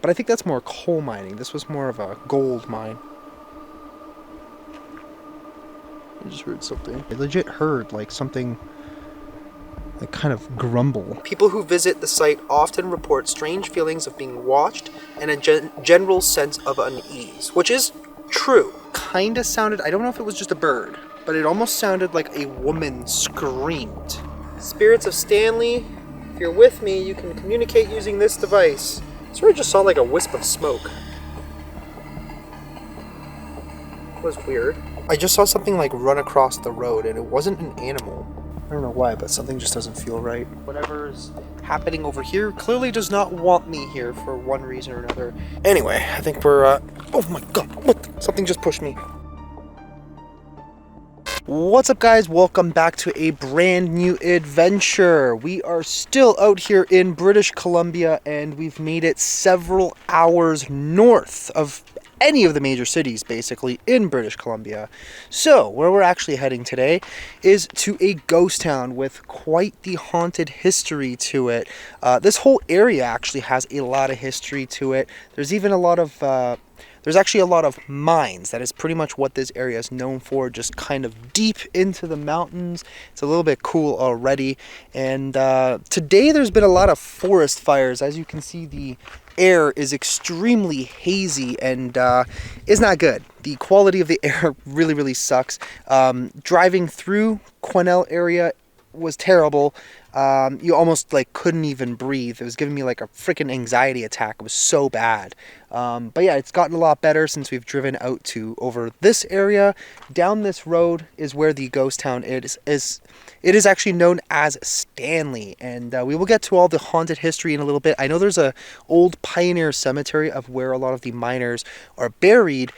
But I think that's more coal mining. This was more of a gold mine. I just heard something. I legit heard like something like kind of grumble. People who visit the site often report strange feelings of being watched and a general sense of unease, which is true. Kinda sounded, I don't know if it was just a bird, but it almost sounded like a woman screamed. Spirits of Stanley, if you're with me, you can communicate using this device. I sort of just saw like a wisp of smoke. It was weird. I just saw something like run across the road and it wasn't an animal. I don't know why, but something just doesn't feel right. Whatever's happening over here clearly does not want me here for one reason or another. Anyway, I think we're, oh my god, what? Something just pushed me. What's up, guys? Welcome back to a brand new adventure. We are still out here in British Columbia and we've made it several hours north of any of the major cities, basically, in British Columbia. So, where we're actually heading today is to a ghost town with quite the haunted history to it. This whole area actually has a lot of history to it. There's even a lot of... There's actually a lot of mines. That is pretty much what this area is known for, just kind of deep into the mountains. It's a little bit cool already. And today there's been a lot of forest fires. As you can see, the air is extremely hazy and is not good. The quality of the air really sucks. Driving through Quesnel area was terrible. You almost like couldn't even breathe. It was giving me like a freaking anxiety attack. It was so bad. But yeah, it's gotten a lot better since we've driven out to over this area. Down this road is where the ghost town is. It is actually known as Stanley, and we will get to all the haunted history in a little bit. I know there's a old pioneer cemetery of where a lot of the miners are buried.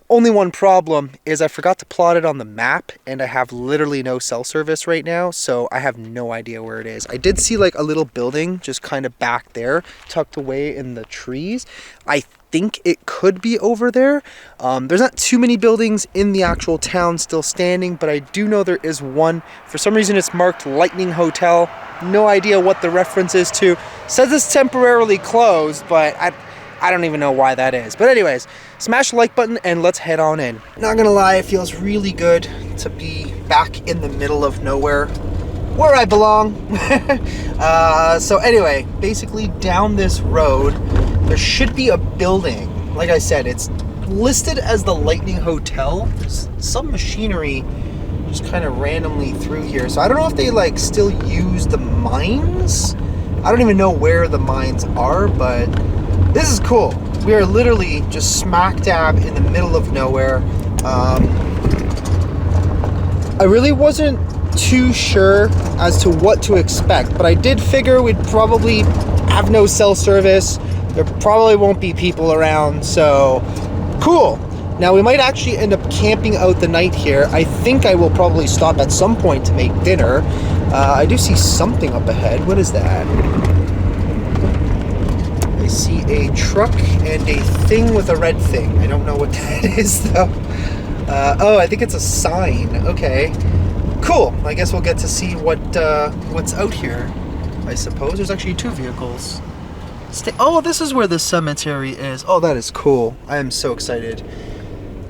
Only one problem is I forgot to plot it on the map and I have literally no cell service right now, so I have no idea where it is. I did see like a little building just kind of back there, tucked away in the trees. I think it could be over there. There's not too many buildings in the actual town still standing, but I do know there is one. For some reason it's marked Lightning Hotel. No idea what the reference is to. Says it's temporarily closed, but I don't even know why that is. But anyways, smash the like button and let's head on in. Not gonna lie, it feels really good to be back in the middle of nowhere, where I belong. So anyway, basically down this road, there should be a building. Like I said, it's listed as the Lightning Hotel. There's some machinery just kind of randomly through here. So I don't know if they like still use the mines. I don't even know where the mines are, but this is cool. We are literally just smack dab in the middle of nowhere. I really wasn't too sure as to what to expect, but I did figure we'd probably have no cell service. There probably won't be people around, so cool. Now we might actually end up camping out the night here. I think I will probably stop at some point to make dinner. I do see something up ahead. What is that? I see a truck and a thing with a red thing. I don't know what that is though. Oh, I think it's a sign. Okay, cool. I guess we'll get to see what's out here, I suppose. There's actually two vehicles. Oh, this is where the cemetery is. Oh, that is cool. I am so excited.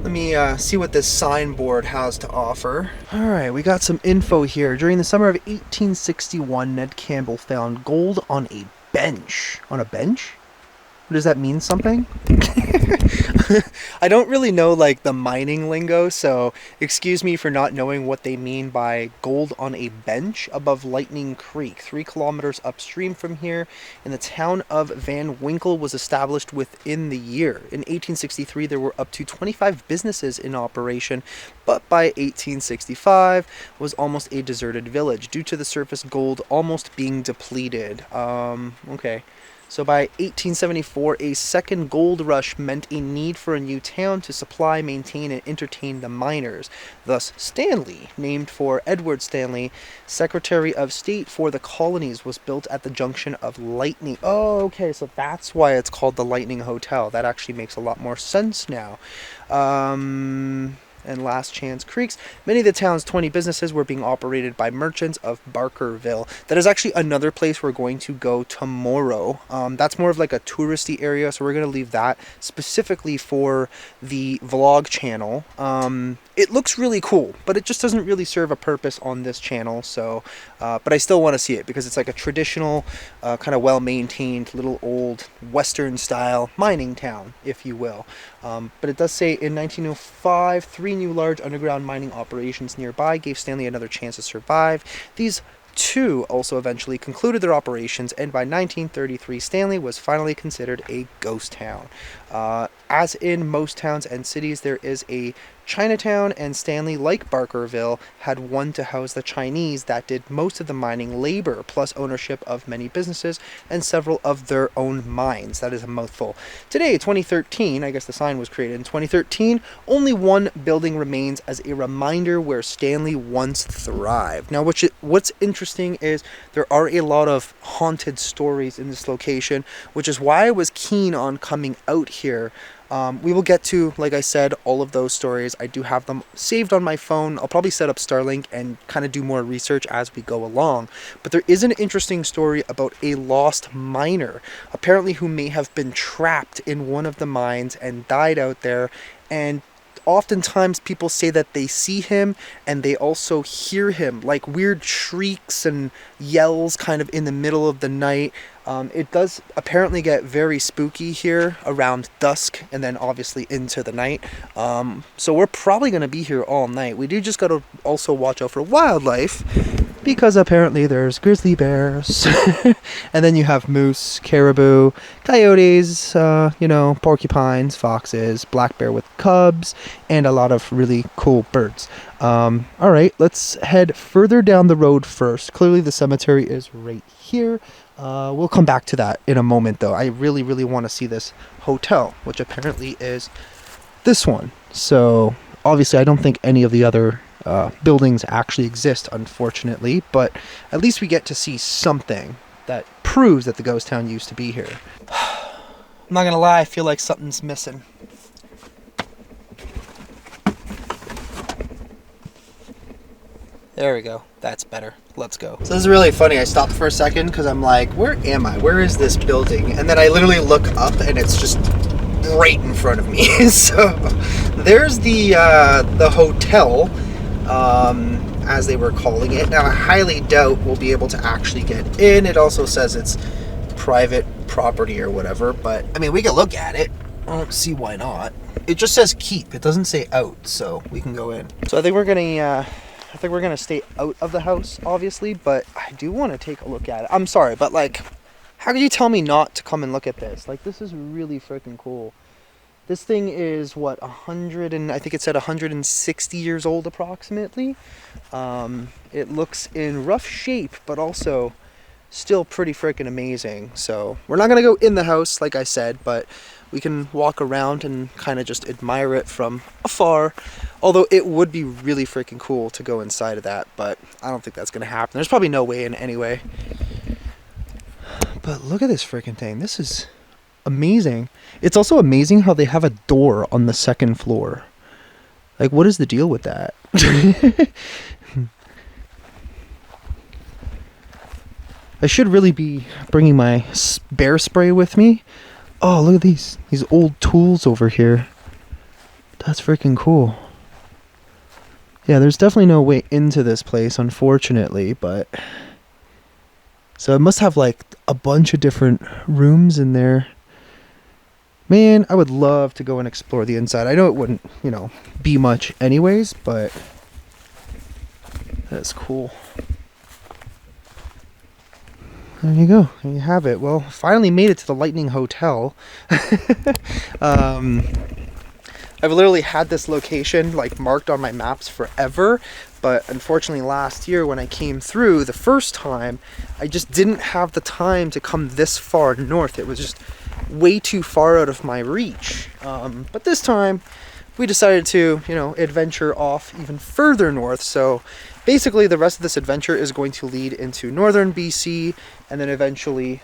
Let me see what this signboard has to offer. Alright, we got some info here. During the summer of 1861, Ned Campbell found gold on a bench. On a bench? Does that mean something? I don't really know like the mining lingo, so excuse me for not knowing what they mean by gold on a bench above Lightning Creek, 3 kilometers upstream from here. And the town of Van Winkle was established within the year. In 1863, there were up to 25 businesses in operation, but by 1865 was almost a deserted village due to the surface gold almost being depleted. Okay. So by 1874, a second gold rush meant a need for a new town to supply, maintain, and entertain the miners. Thus, Stanley, named for Edward Stanley, Secretary of State for the colonies, was built at the junction of Lightning. Oh, okay, so that's why it's called the Lightning Hotel. That actually makes a lot more sense now. and Last Chance Creeks. Many of the town's 20 businesses were being operated by merchants of Barkerville. That is actually another place we're going to go tomorrow. That's more of like a touristy area, so we're going to leave that specifically for the vlog channel. It looks really cool, but it just doesn't really serve a purpose on this channel. So, but I still want to see it because it's like a traditional, kind of well-maintained little old Western style mining town, if you will. But it does say in 1905, 3 new large underground mining operations nearby gave Stanley another chance to survive. These 2 also eventually concluded their operations, and by 1933 Stanley was finally considered a ghost town. As in most towns and cities, there is a Chinatown, and Stanley, like Barkerville, had one to house the Chinese that did most of the mining labor, plus ownership of many businesses and several of their own mines. That is a mouthful. Today, 2013, I guess the sign was created in 2013, only one building remains as a reminder where Stanley once thrived. Now, what's interesting is there are a lot of haunted stories in this location, which is why I was keen on coming out here. We will get to, like I said, all of those stories. I do have them saved on my phone. I'll probably set up Starlink and kind of do more research as we go along. But there is an interesting story about a lost miner, apparently who may have been trapped in one of the mines and died out there. And oftentimes people say that they see him and they also hear him, like weird shrieks and yells kind of in the middle of the night. It does apparently get very spooky here around dusk and then obviously into the night. So we're probably going to be here all night. We do just got to also watch out for wildlife, because apparently there's grizzly bears. And then you have moose, caribou, coyotes, porcupines, foxes, black bear with cubs, and a lot of really cool birds. All right, let's head further down the road first. Clearly the cemetery is right here. We'll come back to that in a moment, though. I really, really want to see this hotel, which apparently is this one. So obviously I don't think any of the other buildings actually exist, unfortunately, but at least we get to see something that proves that the ghost town used to be here. I'm not gonna lie, I feel like something's missing. There we go. That's better. Let's go. So this is really funny. I stopped for a second because I'm like, where am I? Where is this building? And then I literally look up and it's just right in front of me. So there's the hotel, as they were calling it. Now I highly doubt we'll be able to actually get in. It also says it's private property or whatever, but I mean, we can look at it. I don't see why not. It just says keep. It doesn't say out, so we can go in. So I think we're gonna stay out of the house, obviously, but I do want to take a look at it. I'm sorry, but like, how could you tell me not to come and look at this? Like, this is really freaking cool. This thing is what, 100 and I think it said 160 years old approximately. It looks in rough shape, but also still pretty freaking amazing. So we're not gonna go in the house, like I said, but we can walk around and kind of just admire it from afar. Although it would be really freaking cool to go inside of that, but I don't think that's gonna happen. There's probably no way in anyway. But look at this freaking thing. This is amazing. It's also amazing how they have a door on the second floor. Like, what is the deal with that? I should really be bringing my bear spray with me. Oh, look at these old tools over here. That's freaking cool. Yeah, there's definitely no way into this place, unfortunately, but so it must have like a bunch of different rooms in there. Man, I would love to go and explore the inside. I know it wouldn't, be much anyways, but that's cool. There you go. There you have it. Well, finally made it to the Lightning Hotel. I've literally had this location like marked on my maps forever, but unfortunately last year when I came through the first time, I just didn't have the time to come this far north. It was just way too far out of my reach. But this time we decided to, adventure off even further north. So basically the rest of this adventure is going to lead into northern BC and then eventually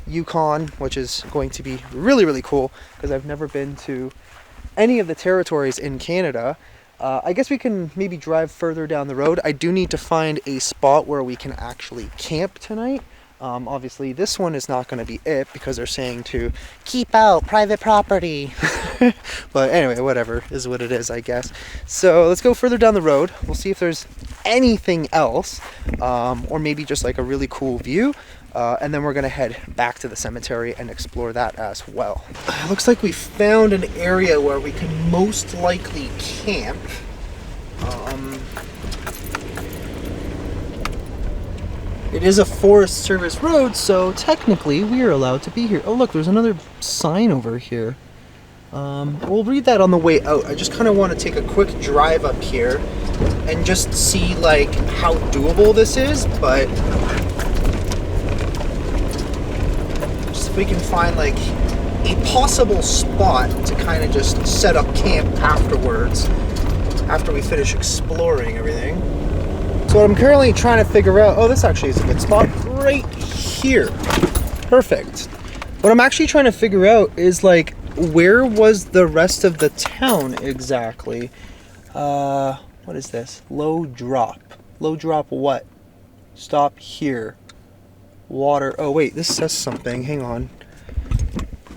Yukon, which is going to be really, really cool because I've never been to any of the territories in Canada. I guess we can maybe drive further down the road. I do need to find a spot where we can actually camp tonight. Obviously, this one is not going to be it because they're saying to keep out private property. But anyway, whatever is what it is, I guess. So let's go further down the road. We'll see if there's anything else, or maybe just like a really cool view. And then we're going to head back to the cemetery and explore that as well. Looks like we found an area where we can most likely camp. It is a Forest Service road, so technically we are allowed to be here. Oh look, there's another sign over here. We'll read that on the way out. I just kind of want to take a quick drive up here and just see like how doable this is, but just if we can find like a possible spot to kind of just set up camp afterwards, after we finish exploring everything. So what I'm currently trying to figure out, oh, this actually is a good spot right here. Perfect. What I'm actually trying to figure out is like, where was the rest of the town exactly? What is this? Low drop. Low drop what? Stop here. Water. Oh wait, this says something. Hang on.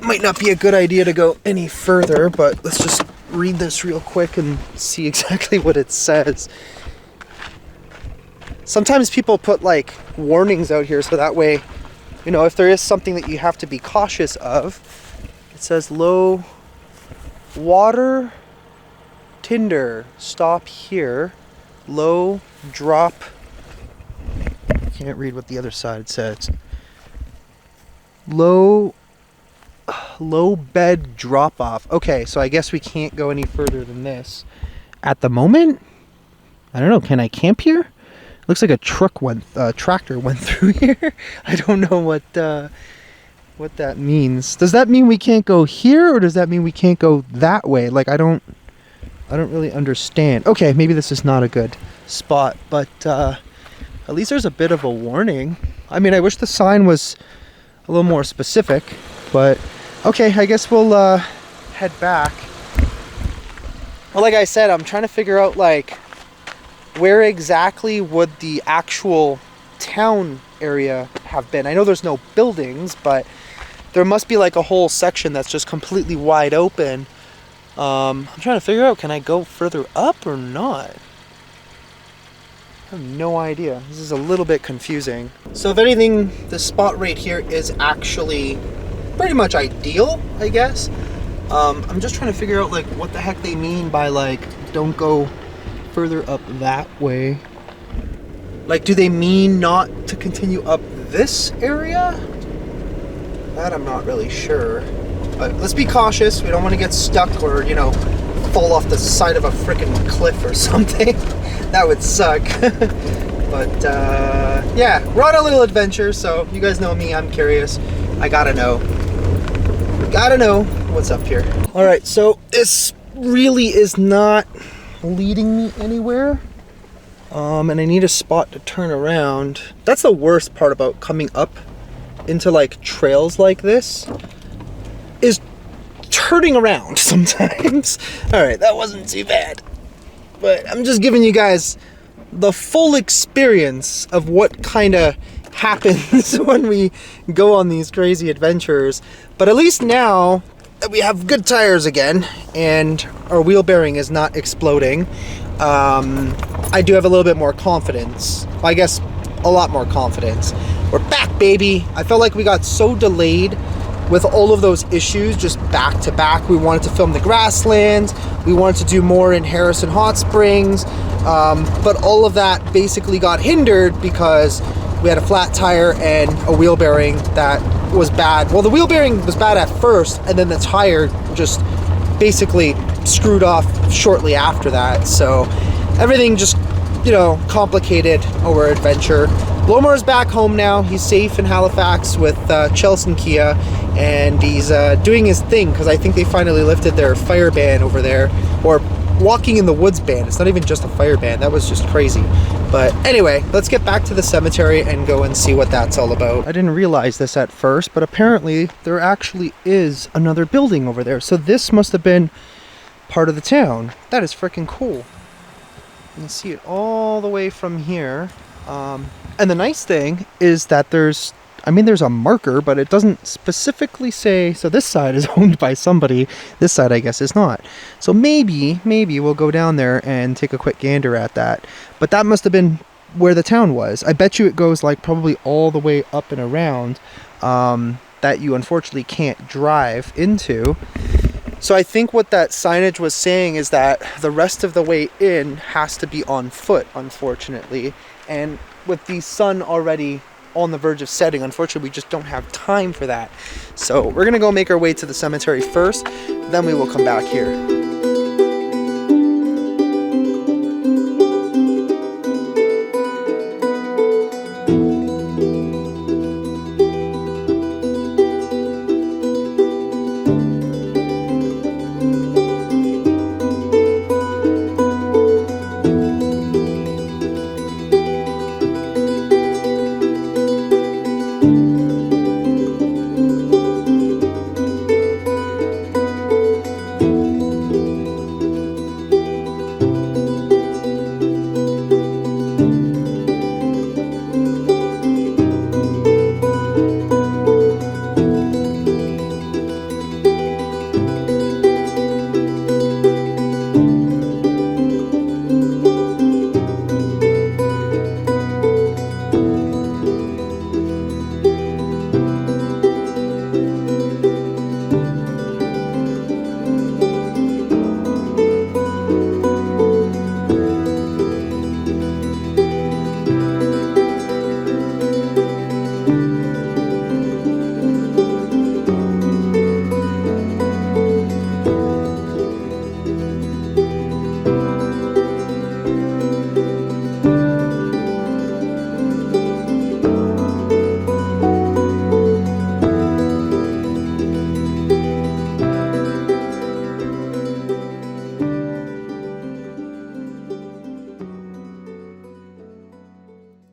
Might not be a good idea to go any further, but let's just read this real quick and see exactly what it says. Sometimes people put like warnings out here so that way, you know, if there is something that you have to be cautious of. It says low water tinder, stop here, low drop. I can't read what the other side says. Low bed drop off. Okay, so I guess we can't go any further than this at the moment. I don't know, can I camp here? Looks like a tractor went through here. I don't know what that means. Does that mean we can't go here, or does that mean we can't go that way? Like I don't really understand. Okay, maybe this is not a good spot, but at least there's a bit of a warning. I mean, I wish the sign was a little more specific, but okay, I guess we'll head back. Well, like I said, I'm trying to figure out like where exactly would the actual town area have been. I know there's no buildings, but there must be like a whole section that's just completely wide open. I'm trying to figure out, can I go further up or not? I have no idea. This is a little bit confusing. So if anything, this spot right here is actually pretty much ideal, I guess. I'm just trying to figure out like what the heck they mean by like don't go further up that way. Like, do they mean not to continue up this area? That I'm not really sure. But let's be cautious. We don't want to get stuck or, you know, fall off the side of a freaking cliff or something. That would suck. But yeah, we're on a little adventure, so you guys know me, I'm curious. I gotta know what's up here. All right, so this really is not leading me anywhere. And I need a spot to turn around. That's the worst part about coming up into like trails like this, is turning around sometimes. All right, that wasn't too bad, but I'm just giving you guys the full experience of what kind of happens when we go on these crazy adventures. But at least now that we have good tires again and our wheel bearing is not exploding, I do have a little bit more confidence. I guess a lot more confidence. We're back, baby. I felt like we got so delayed with all of those issues just back to back. We wanted to film the grasslands. We wanted to do more in Harrison Hot Springs. But all of that basically got hindered because we had a flat tire and a wheel bearing that was bad. Well, the wheel bearing was bad at first, and then the tire just basically screwed off shortly after that. So everything just, you know, complicated our adventure. Blomar's back home now. He's safe in Halifax with Chelsea and Kia, and he's doing his thing because I think they finally lifted their fire ban over there, or walking in the woods ban. It's not even just a fire ban. That was just crazy. But anyway, let's get back to the cemetery and go and see what that's all about. I didn't realize this at first, but apparently there actually is another building over there. So this must have been part of the town. That is freaking cool. You can see it all the way from here. And the nice thing is that there's a marker, but it doesn't specifically say, so this side is owned by somebody, this side I guess is not. So maybe we'll go down there and take a quick gander at that. But that must have been where the town was. I bet you it goes like probably all the way up and around, that you unfortunately can't drive into. So I think what that signage was saying is that the rest of the way in has to be on foot, unfortunately. And with the sun already on the verge of setting, unfortunately, we just don't have time for that. So we're going to go make our way to the cemetery first, then we will come back here.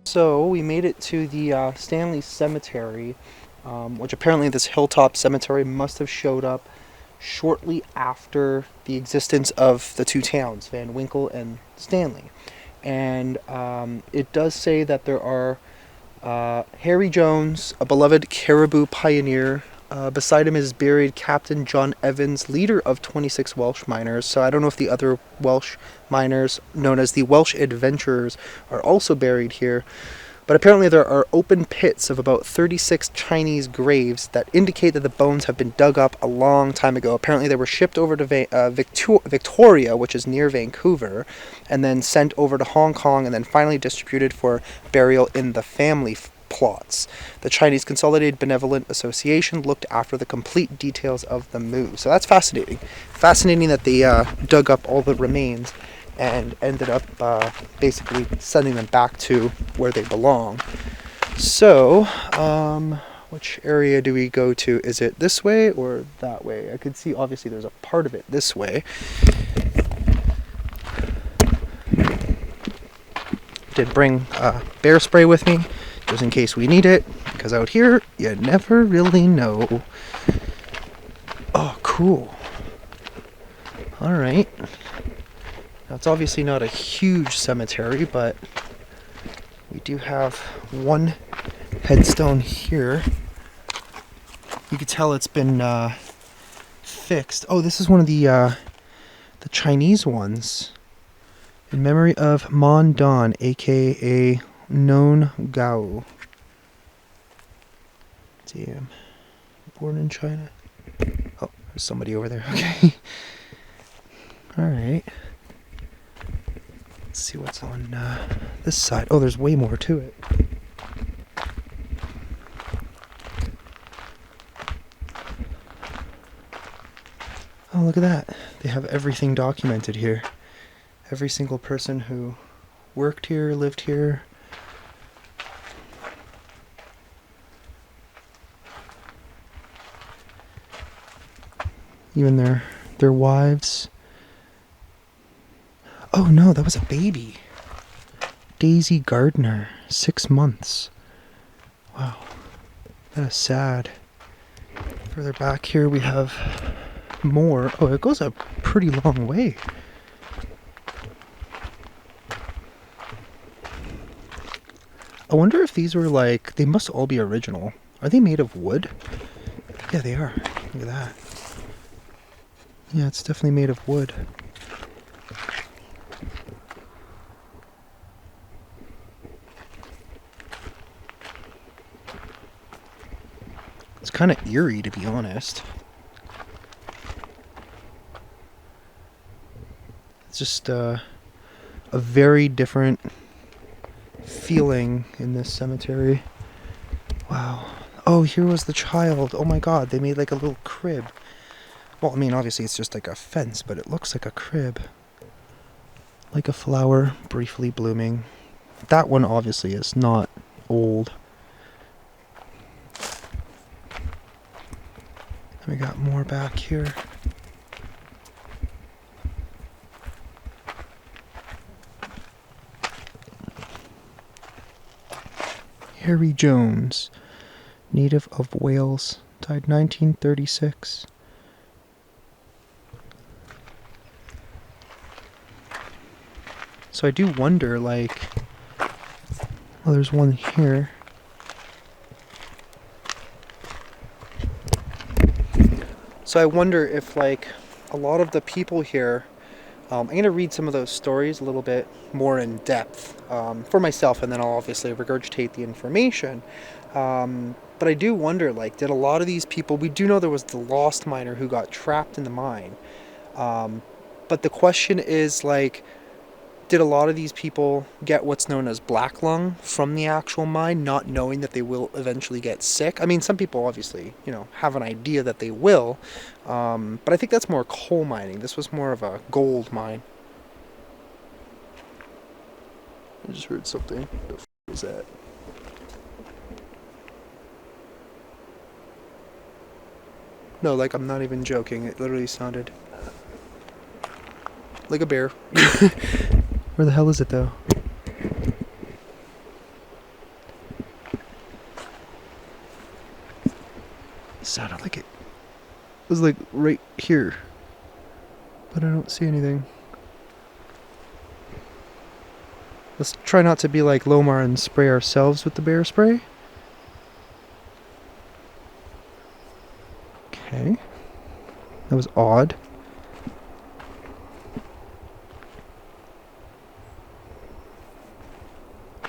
So we made it to the Stanley Cemetery, which apparently this hilltop cemetery must have showed up shortly after the existence of the two towns, Van Winkle and Stanley. And it does say that there are Harry Jones, a beloved caribou pioneer. Beside him is buried Captain John Evans, leader of 26 Welsh miners. So I don't know if the other Welsh miners, known as the Welsh Adventurers, are also buried here. But apparently there are open pits of about 36 Chinese graves that indicate that the bones have been dug up a long time ago. Apparently they were shipped over to Victoria, which is near Vancouver, and then sent over to Hong Kong, and then finally distributed for burial in the family plots. The Chinese Consolidated Benevolent Association looked after the complete details of the move. So that's fascinating. Fascinating that they dug up all the remains and ended up basically sending them back to where they belong. So, which area do we go to? Is it this way or that way? I could see obviously there's a part of it this way. Did bring bear spray with me, just in case we need it, because out here you never really know. Oh, cool. All right. Now it's obviously not a huge cemetery, but we do have one headstone here. You can tell it's been fixed. Oh, this is one of the Chinese ones. In memory of Mon Don, aka Non Gao. Damn. Born in China. Oh, there's somebody over there. Okay. Alright. Let's see what's on this side. Oh, there's way more to it. Oh, look at that. They have everything documented here. Every single person who worked here, lived here. Even their wives. Oh no, that was a baby. Daisy Gardner, 6 months. Wow, that is sad. Further back here we have more. Oh, it goes a pretty long way. I wonder if these were like, they must all be original. Are they made of wood? Yeah, they are. Look at that. Yeah, it's definitely made of wood. It's kind of eerie, to be honest. It's just a very different feeling in this cemetery. Wow. Oh, here was the child. Oh my god, they made like a little crib. Well, I mean, obviously it's just like a fence, but it looks like a crib. Like a flower briefly blooming. That one obviously is not old. We got more back here. Harry Jones, native of Wales, died 1936. So I do wonder, like, well, there's one here. So I wonder if, like, a lot of the people here, I'm going to read some of those stories a little bit more in depth for myself, and then I'll obviously regurgitate the information. But I do wonder, like, did a lot of these people, we do know there was the lost miner who got trapped in the mine. But the question is, like, did a lot of these people get what's known as black lung from the actual mine, not knowing that they will eventually get sick? I mean, some people obviously, you know, have an idea that they will, but I think that's more coal mining. This was more of a gold mine. I just heard something. What the f*** was that? No, like, I'm not even joking. It literally sounded like a bear. Where the hell is it, though? It sounded like it was, like, right here. But I don't see anything. Let's try not to be like Lomar and spray ourselves with the bear spray. Okay. That was odd.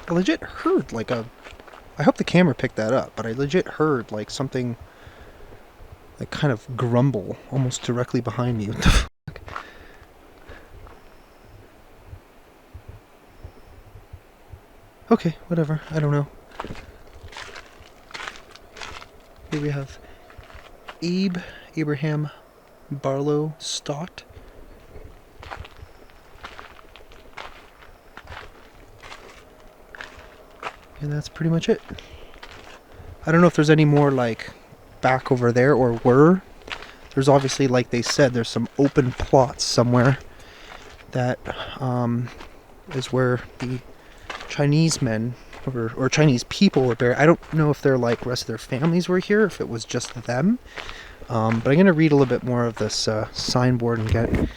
I legit heard like a... I hope the camera picked that up, but I legit heard like something like kind of grumble almost directly behind me. What the fuck? Okay, whatever. I don't know. Here we have Abraham Barlow Stott. And that's pretty much it. I don't know if there's any more like back over there, or were. There's obviously, like they said, there's some open plots somewhere that is where the Chinese men or Chinese people were buried. I don't know if they're like rest of their families were here, if it was just them. But I'm going to read a little bit more of this signboard and get a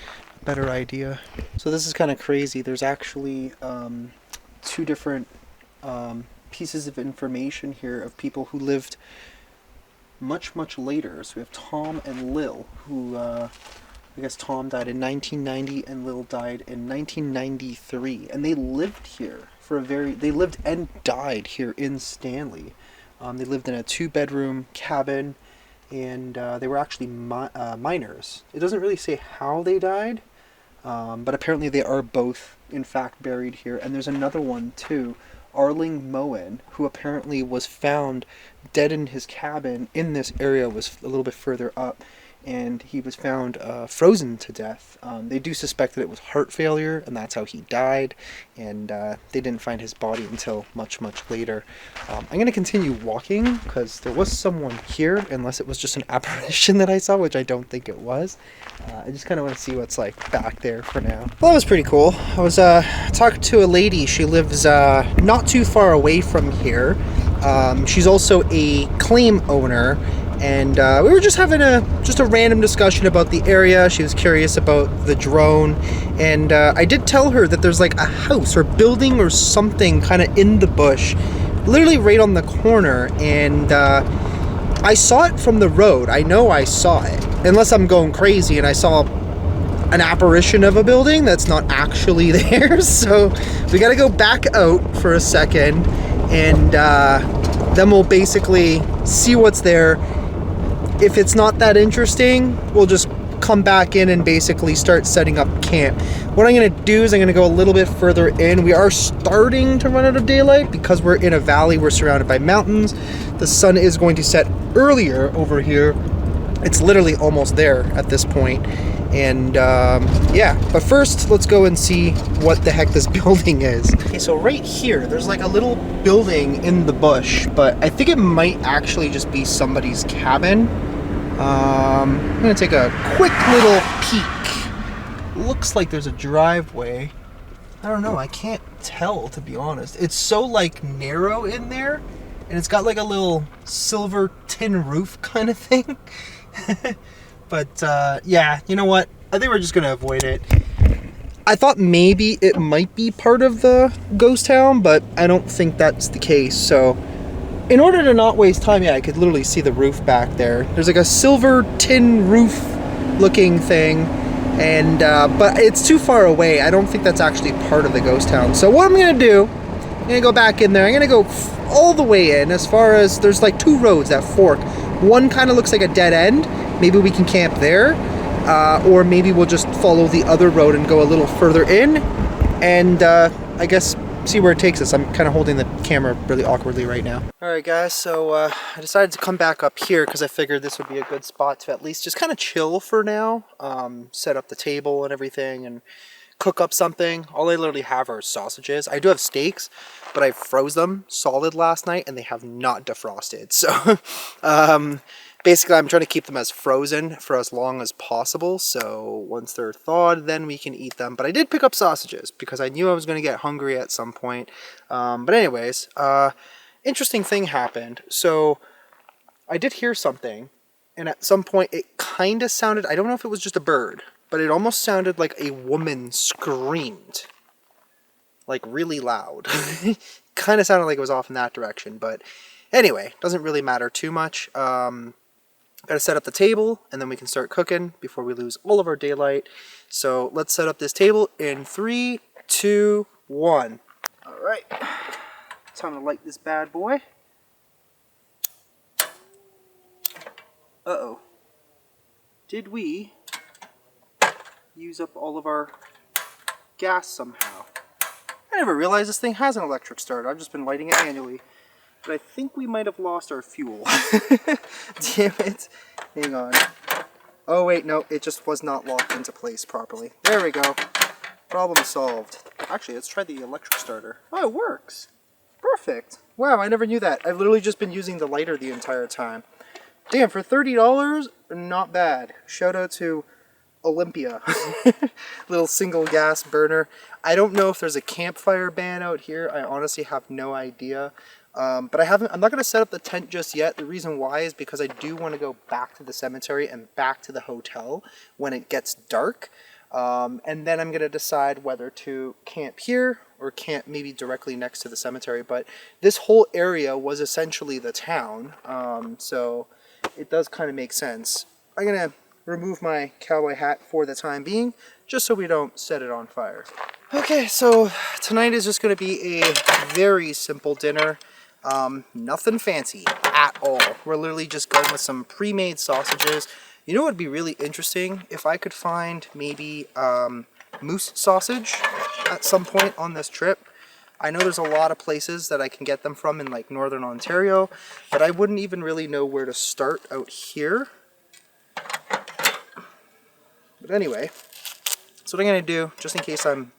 better idea. So this is kind of crazy. There's actually two different pieces of information here of people who lived much later. So we have Tom and Lil, who I guess Tom died in 1990 and Lil died in 1993, and they lived here for they lived and died here in Stanley. They lived in a 2-bedroom cabin, and they were actually miners. It doesn't really say how they died, but apparently they are both in fact buried here. And there's another one too, Arling Moen, who apparently was found dead in his cabin in this area, was a little bit further up, and he was found frozen to death. They do suspect that it was heart failure, and that's how he died, and they didn't find his body until much later. I'm going to continue walking, because there was someone here, unless it was just an apparition that I saw, which I don't think it was. I just kind of want to see what's like back there for now. Well, that was pretty cool. I was talking to a lady. She lives not too far away from here. She's also a claim owner, and we were just having a random discussion about the area. She was curious about the drone, and I did tell her that there's like a house or building or something kind of in the bush literally right on the corner, and I saw it from the road. I know I saw it, unless I'm going crazy and I saw an apparition of a building that's not actually there. So we got to go back out for a second, and then we'll basically see what's there. If it's not that interesting, we'll just come back in and basically start setting up camp. What I'm going to do is I'm going to go a little bit further in. We are starting to run out of daylight because we're in a valley. We're surrounded by mountains. The sun is going to set earlier over here. It's literally almost there at this point. And yeah, but first let's go and see what the heck this building is. Okay, so right here, there's like a little building in the bush, but I think it might actually just be somebody's cabin. I'm gonna take a quick little peek. Looks like there's a driveway. I don't know, I can't tell, to be honest. It's so like narrow in there, and it's got like a little silver tin roof kind of thing. But yeah, you know what? I think we're just gonna avoid it. I thought maybe it might be part of the ghost town, but I don't think that's the case. So in order to not waste time, yeah, I could literally see the roof back there. There's like a silver tin roof looking thing, and but it's too far away. I don't think that's actually part of the ghost town. So what I'm gonna do, I'm gonna go back in there. I'm gonna go all the way in, as far as there's like two roads that fork. One kind of looks like a dead end. Maybe we can camp there, or maybe we'll just follow the other road and go a little further in, and I guess see where it takes us. I'm kind of holding the camera really awkwardly right now. Alright guys, so I decided to come back up here because I figured this would be a good spot to at least just kind of chill for now, set up the table and everything, and cook up something. All I literally have are sausages. I do have steaks, but I froze them solid last night and they have not defrosted. So basically I'm trying to keep them as frozen for as long as possible. So once they're thawed, then we can eat them. But I did pick up sausages because I knew I was going to get hungry at some point. But anyways, interesting thing happened. So I did hear something, and at some point it kind of sounded, I don't know if it was just a bird, but it almost sounded like a woman screamed, like really loud. Kind of sounded like it was off in that direction, but anyway, doesn't really matter too much. Gotta set up the table, and then we can start cooking before we lose all of our daylight. So let's set up this table in 3, 2, 1. All right, time to light this bad boy. Uh-oh. Did we use up all of our gas somehow? I never realized this thing has an electric start. I've just been lighting it manually. But I think we might have lost our fuel. Damn it. Hang on. Oh wait, no, it just was not locked into place properly. There we go. Problem solved. Actually, let's try the electric starter. Oh, it works. Perfect. Wow, I never knew that. I've literally just been using the lighter the entire time. Damn, for $30, not bad. Shout out to Olympia. Little single gas burner. I don't know if there's a campfire ban out here. I honestly have no idea. But I'm not going to set up the tent just yet. The reason why is because I do want to go back to the cemetery and back to the hotel when it gets dark. And then I'm going to decide whether to camp here or camp maybe directly next to the cemetery. But this whole area was essentially the town. So it does kind of make sense. I'm going to remove my cowboy hat for the time being, just so we don't set it on fire. Okay, so tonight is just going to be a very simple dinner. Nothing fancy at all. We're literally just going with some pre-made sausages. You know what would be really interesting? If I could find maybe moose sausage at some point on this trip. I know there's a lot of places that I can get them from in like Northern Ontario, but I wouldn't even really know where to start out here. But anyway, so what I'm going to do, just in case I'm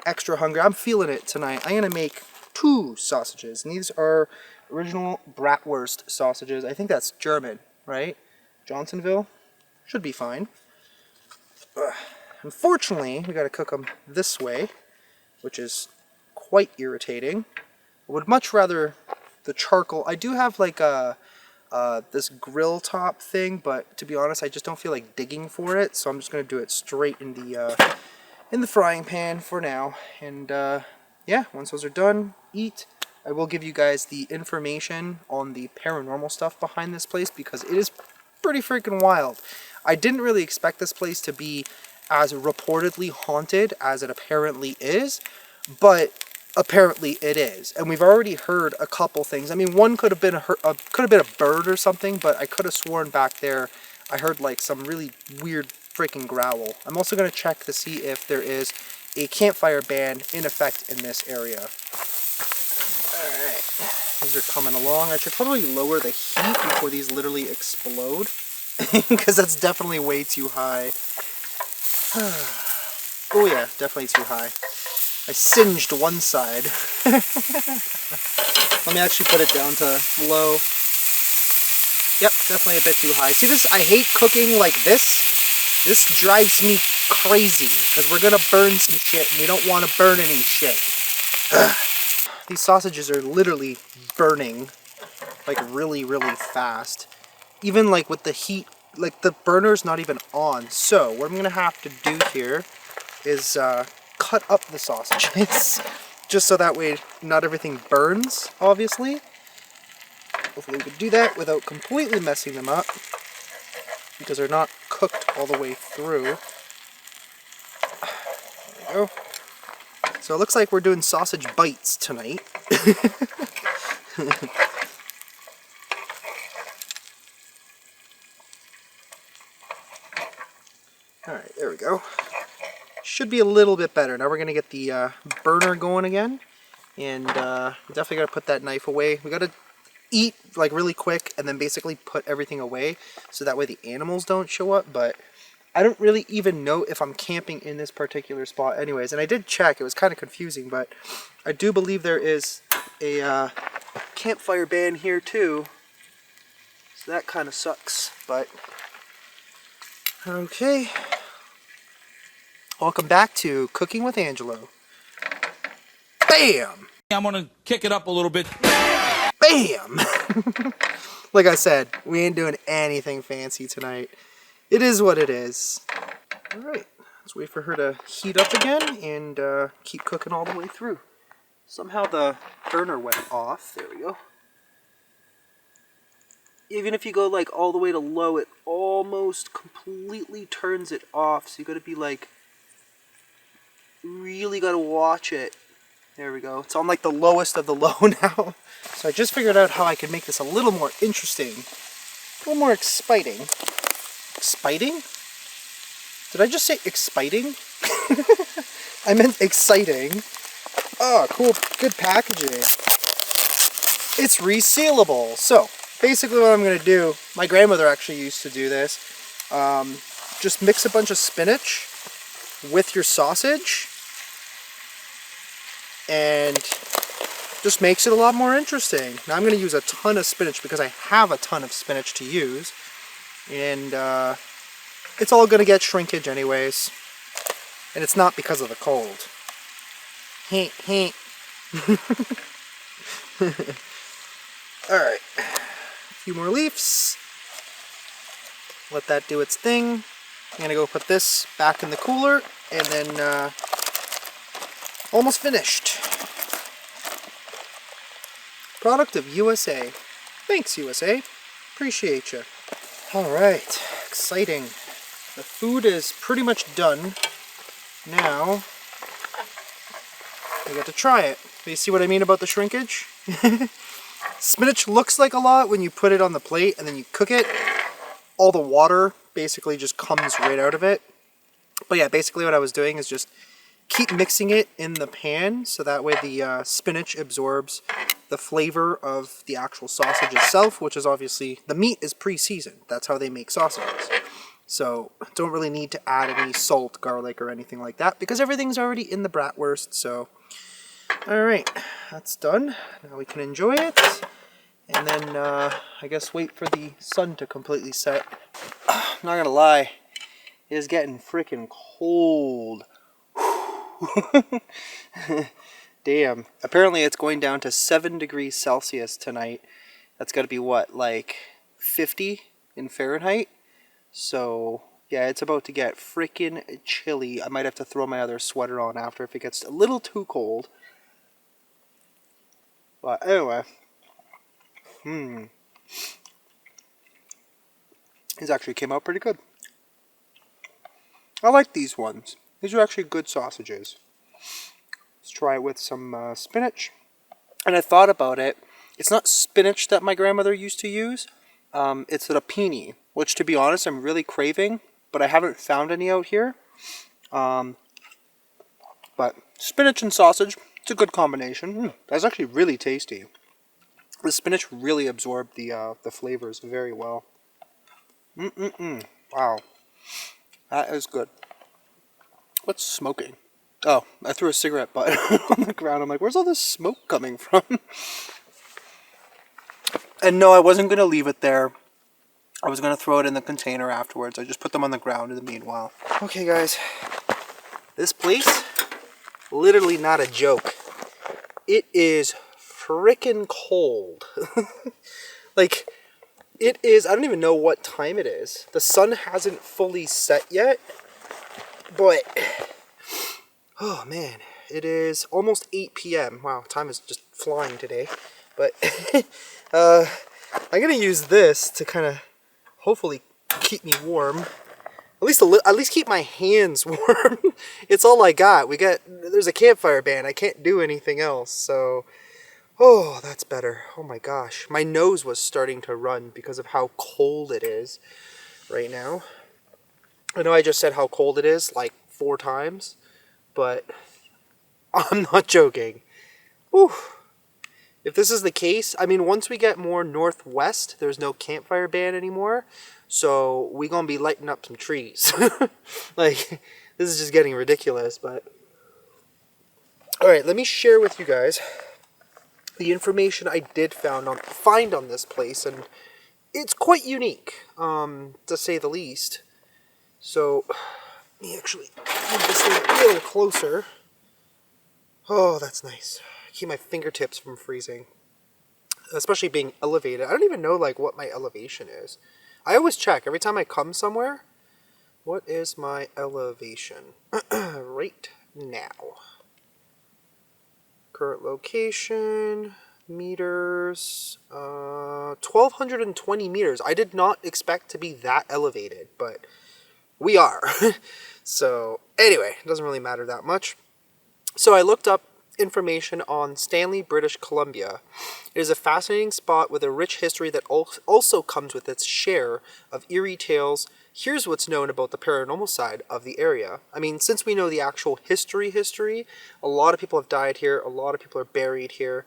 extra hungry, I'm feeling it tonight, I'm going to make 2 sausages. And these are original bratwurst sausages. I think that's German, right? Johnsonville? Should be fine. Unfortunately, we got to cook them this way, which is quite irritating. I would much rather the charcoal. I do have like a this grill top thing, but to be honest, I just don't feel like digging for it, so I'm just going to do it straight in the frying pan for now. And yeah, once those are done, eat, I will give you guys the information on the paranormal stuff behind this place because it is pretty freaking wild. I didn't really expect this place to be as reportedly haunted as it apparently is, but apparently it is. And we've already heard a couple things. I mean, one could have been a bird or something, but I could have sworn back there I heard like some really weird freaking growl. I'm also going to check to see if there is a campfire ban in effect in this area. Alright, these are coming along. I should probably lower the heat before these literally explode, because that's definitely way too high. Oh yeah, definitely too high. I singed one side. Let me actually put it down to low. Yep, definitely a bit too high. See this? I hate cooking like this. This drives me crazy because we're gonna burn some shit and we don't want to burn any shit. Ugh. These sausages are literally burning like really, really fast. Even like with the heat, like the burner's not even on. So what I'm gonna have to do here is cut up the sausages just so that way not everything burns, obviously. Hopefully we can do that without completely messing them up because they're not cooked all the way through. There we go. So it looks like we're doing sausage bites tonight. Alright, there we go. Should be a little bit better. Now we're going to get the burner going again. And we definitely got to put that knife away. We got to eat like really quick and then basically put everything away so that way the animals don't show up. But I don't really even know if I'm camping in this particular spot anyways. And I did check. It was kind of confusing, but I do believe there is a campfire ban here too. So that kind of sucks, but okay. Welcome back to Cooking with Angelo. Bam! I'm gonna kick it up a little bit. Bam! Like I said, we ain't doing anything fancy tonight. It is what it is. Alright, let's wait for her to heat up again and keep cooking all the way through. Somehow the burner went off. There we go. Even if you go like all the way to low, it almost completely turns it off. So you gotta be like, really gotta watch it. There we go. It's on like the lowest of the low now. So I just figured out how I can make this a little more interesting. A little more exciting. Exciting? Did I just say exciting? I meant exciting. Oh, cool. Good packaging. It's resealable. So, basically what I'm going to do, my grandmother actually used to do this. Just mix a bunch of spinach with your sausage. And just makes it a lot more interesting. Now I'm going to use a ton of spinach because I have a ton of spinach to use. And it's all going to get shrinkage anyways. And it's not because of the cold. Hint, hint. Alright. A few more leaves. Let that do its thing. I'm going to go put this back in the cooler. And then almost finished. Product of USA. Thanks, USA. Appreciate you. Alright, exciting. The food is pretty much done. Now, I get to try it. You see what I mean about the shrinkage? Spinach looks like a lot when you put it on the plate and then you cook it. All the water basically just comes right out of it. But yeah, basically what I was doing is just keep mixing it in the pan so that way the spinach absorbs the flavor of the actual sausage itself, which is obviously, the meat is pre-seasoned. That's how they make sausages. So don't really need to add any salt, garlic, or anything like that because everything's already in the bratwurst. So, alright, that's done. Now we can enjoy it. And then I guess wait for the sun to completely set. I'm not gonna lie, it is getting freaking cold. Damn. Apparently it's going down to 7 degrees Celsius tonight. That's got to be what, like 50 in Fahrenheit? So, yeah, it's about to get freaking chilly. I might have to throw my other sweater on after if it gets a little too cold. But anyway, these actually came out pretty good. I like these ones. These are actually good sausages. Let's try it with some spinach. And I thought about it. It's not spinach that my grandmother used to use. It's rapini, which to be honest, I'm really craving, but I haven't found any out here. But spinach and sausage, it's a good combination. That's actually really tasty. The spinach really absorbed the flavors very well. Wow. That is good. What's smoking? Oh, I threw a cigarette butt on the ground. I'm like, where's all this smoke coming from? And no, I wasn't going to leave it there. I was going to throw it in the container afterwards. I just put them on the ground in the meanwhile. Okay, guys. This place, literally not a joke. It is frickin' cold. Like, it is, I don't even know what time it is. The sun hasn't fully set yet. But, oh man, it is almost 8 p.m. Wow, time is just flying today. But, I'm going to use this to kind of hopefully keep me warm. At least keep my hands warm. It's all I got. There's a campfire ban. I can't do anything else. So, oh, that's better. Oh my gosh. My nose was starting to run because of how cold it is right now. I know I just said how cold it is like 4 times, but I'm not joking. Whew. If this is the case, I mean, once we get more northwest, there's no campfire ban anymore. So we gonna be lighting up some trees. Like, this is just getting ridiculous, but... Alright, let me share with you guys the information I did find on this place, and it's quite unique, to say the least. So, let me actually move this thing a little closer. Oh, that's nice. Keep my fingertips from freezing. Especially being elevated. I don't even know, like, what my elevation is. I always check every time I come somewhere. What is my elevation? Right now. Current location, meters, 1,220 meters. I did not expect to be that elevated, but we are. So, anyway, it doesn't really matter that much. So I looked up information on Stanley, British Columbia. It is a fascinating spot with a rich history that also comes with its share of eerie tales. Here's what's known about the paranormal side of the area. I mean, since we know the actual history, a lot of people have died here, a lot of people are buried here.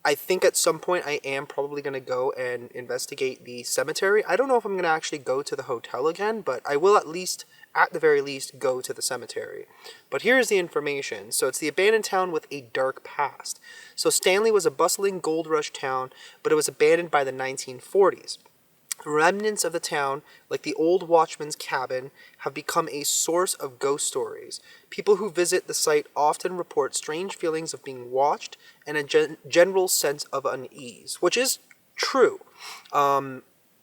I think at some point I am probably going to go and investigate the cemetery. I don't know if I'm going to actually go to the hotel again, but I will at the very least, go to the cemetery. But here's the information. So it's the abandoned town with a dark past. So Stanley was a bustling gold rush town, but it was abandoned by the 1940s. Remnants of the town, like the old watchman's cabin, have become a source of ghost stories. People who visit the site often report strange feelings of being watched and a general sense of unease, which is true.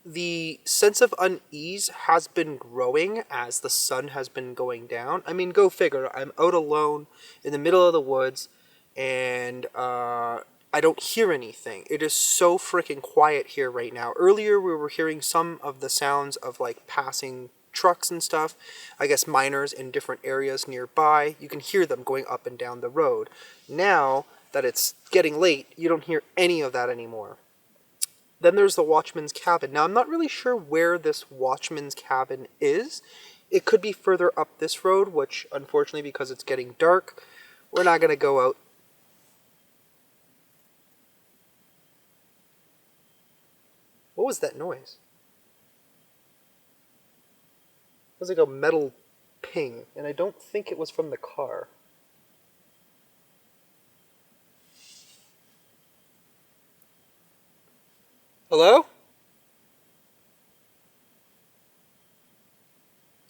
The sense of unease has been growing as the sun has been going down. I mean, go figure. I'm out alone in the middle of the woods, and I don't hear anything. It is so freaking quiet here right now. Earlier, we were hearing some of the sounds of, like, passing trucks and stuff. I guess miners in different areas nearby. You can hear them going up and down the road. Now that it's getting late, you don't hear any of that anymore. Then there's the watchman's cabin. Now, I'm not really sure where this watchman's cabin is. It could be further up this road, which, unfortunately, because it's getting dark, we're not going to go out. What was that noise? It was like a metal ping, and I don't think it was from the car. Hello?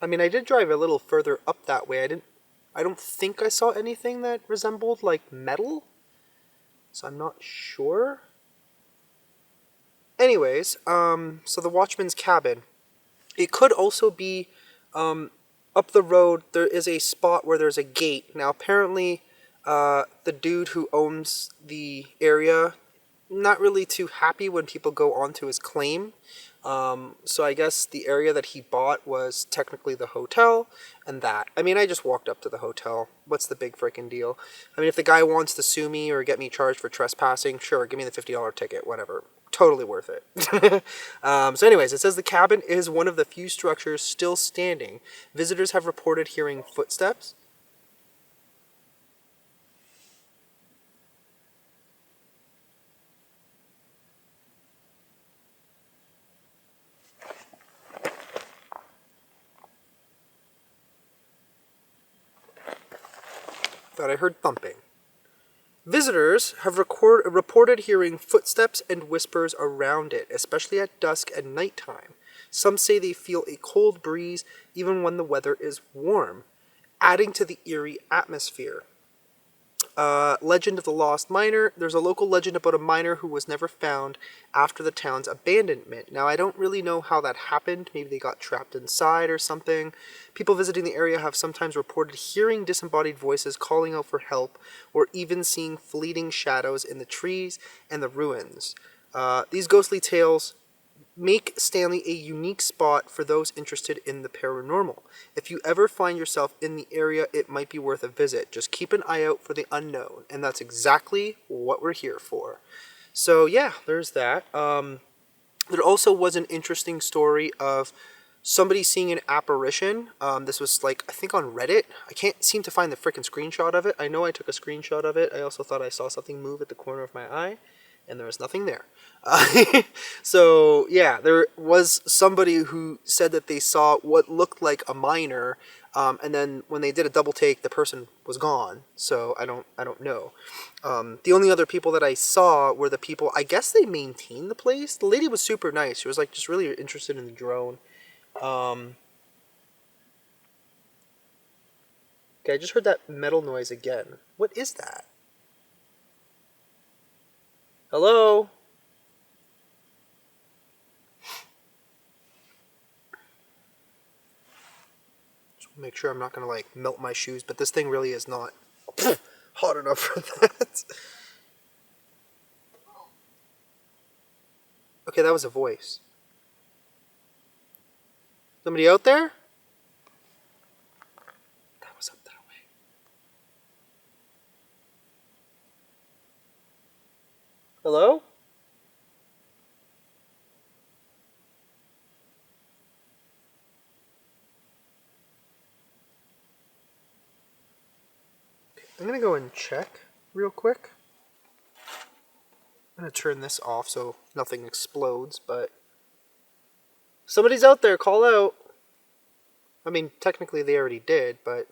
I mean, I did drive a little further up that way. I don't think I saw anything that resembled, like, metal. So I'm not sure. Anyways, so the watchman's cabin. It could also be, up the road, there is a spot where there's a gate. Now, apparently, The dude who owns the area, not really too happy when people go onto his claim. So I guess the area that he bought was technically the hotel, and that. I mean, I just walked up to the hotel. What's the big freaking deal? I mean, if the guy wants to sue me or get me charged for trespassing, sure, give me the $50 ticket, whatever. Totally worth it. So anyways, it says the cabin is one of the few structures still standing. Visitors have reported hearing footsteps. Thought I heard thumping. Visitors have reported hearing footsteps and whispers around it, especially at dusk and nighttime. Some say they feel a cold breeze even when the weather is warm, adding to the eerie atmosphere. Legend of the Lost Miner. There's a local legend about a miner who was never found after the town's abandonment. Now, I don't really know how that happened. Maybe they got trapped inside or something. People visiting the area have sometimes reported hearing disembodied voices calling out for help, or even seeing fleeting shadows in the trees and the ruins. These ghostly tales make Stanley a unique spot for those interested in the paranormal. If you ever find yourself in the area, it might be worth a visit. Just keep an eye out for the unknown, and that's exactly what we're here for. So yeah, there's that. There also was an interesting story of somebody seeing an apparition. This was like, I think on Reddit. I can't seem to find the freaking screenshot of it. I know I took a screenshot of it. I also thought I saw something move at the corner of my eye, and there was nothing there. So yeah, there was somebody who said that they saw what looked like a miner, and then when they did a double take, the person was gone. So I don't know. The only other people that I saw were the people. I guess they maintained the place. The lady was super nice. She was like just really interested in the drone. Okay, I just heard that metal noise again. What is that? Hello? Make sure I'm not going to like melt my shoes, but this thing really is not hot enough for that. Okay, that was a voice. Somebody out there? That was up that way. Hello? I'm going to go and check real quick. I'm going to turn this off so nothing explodes, but somebody's out there, call out. I mean, technically they already did, but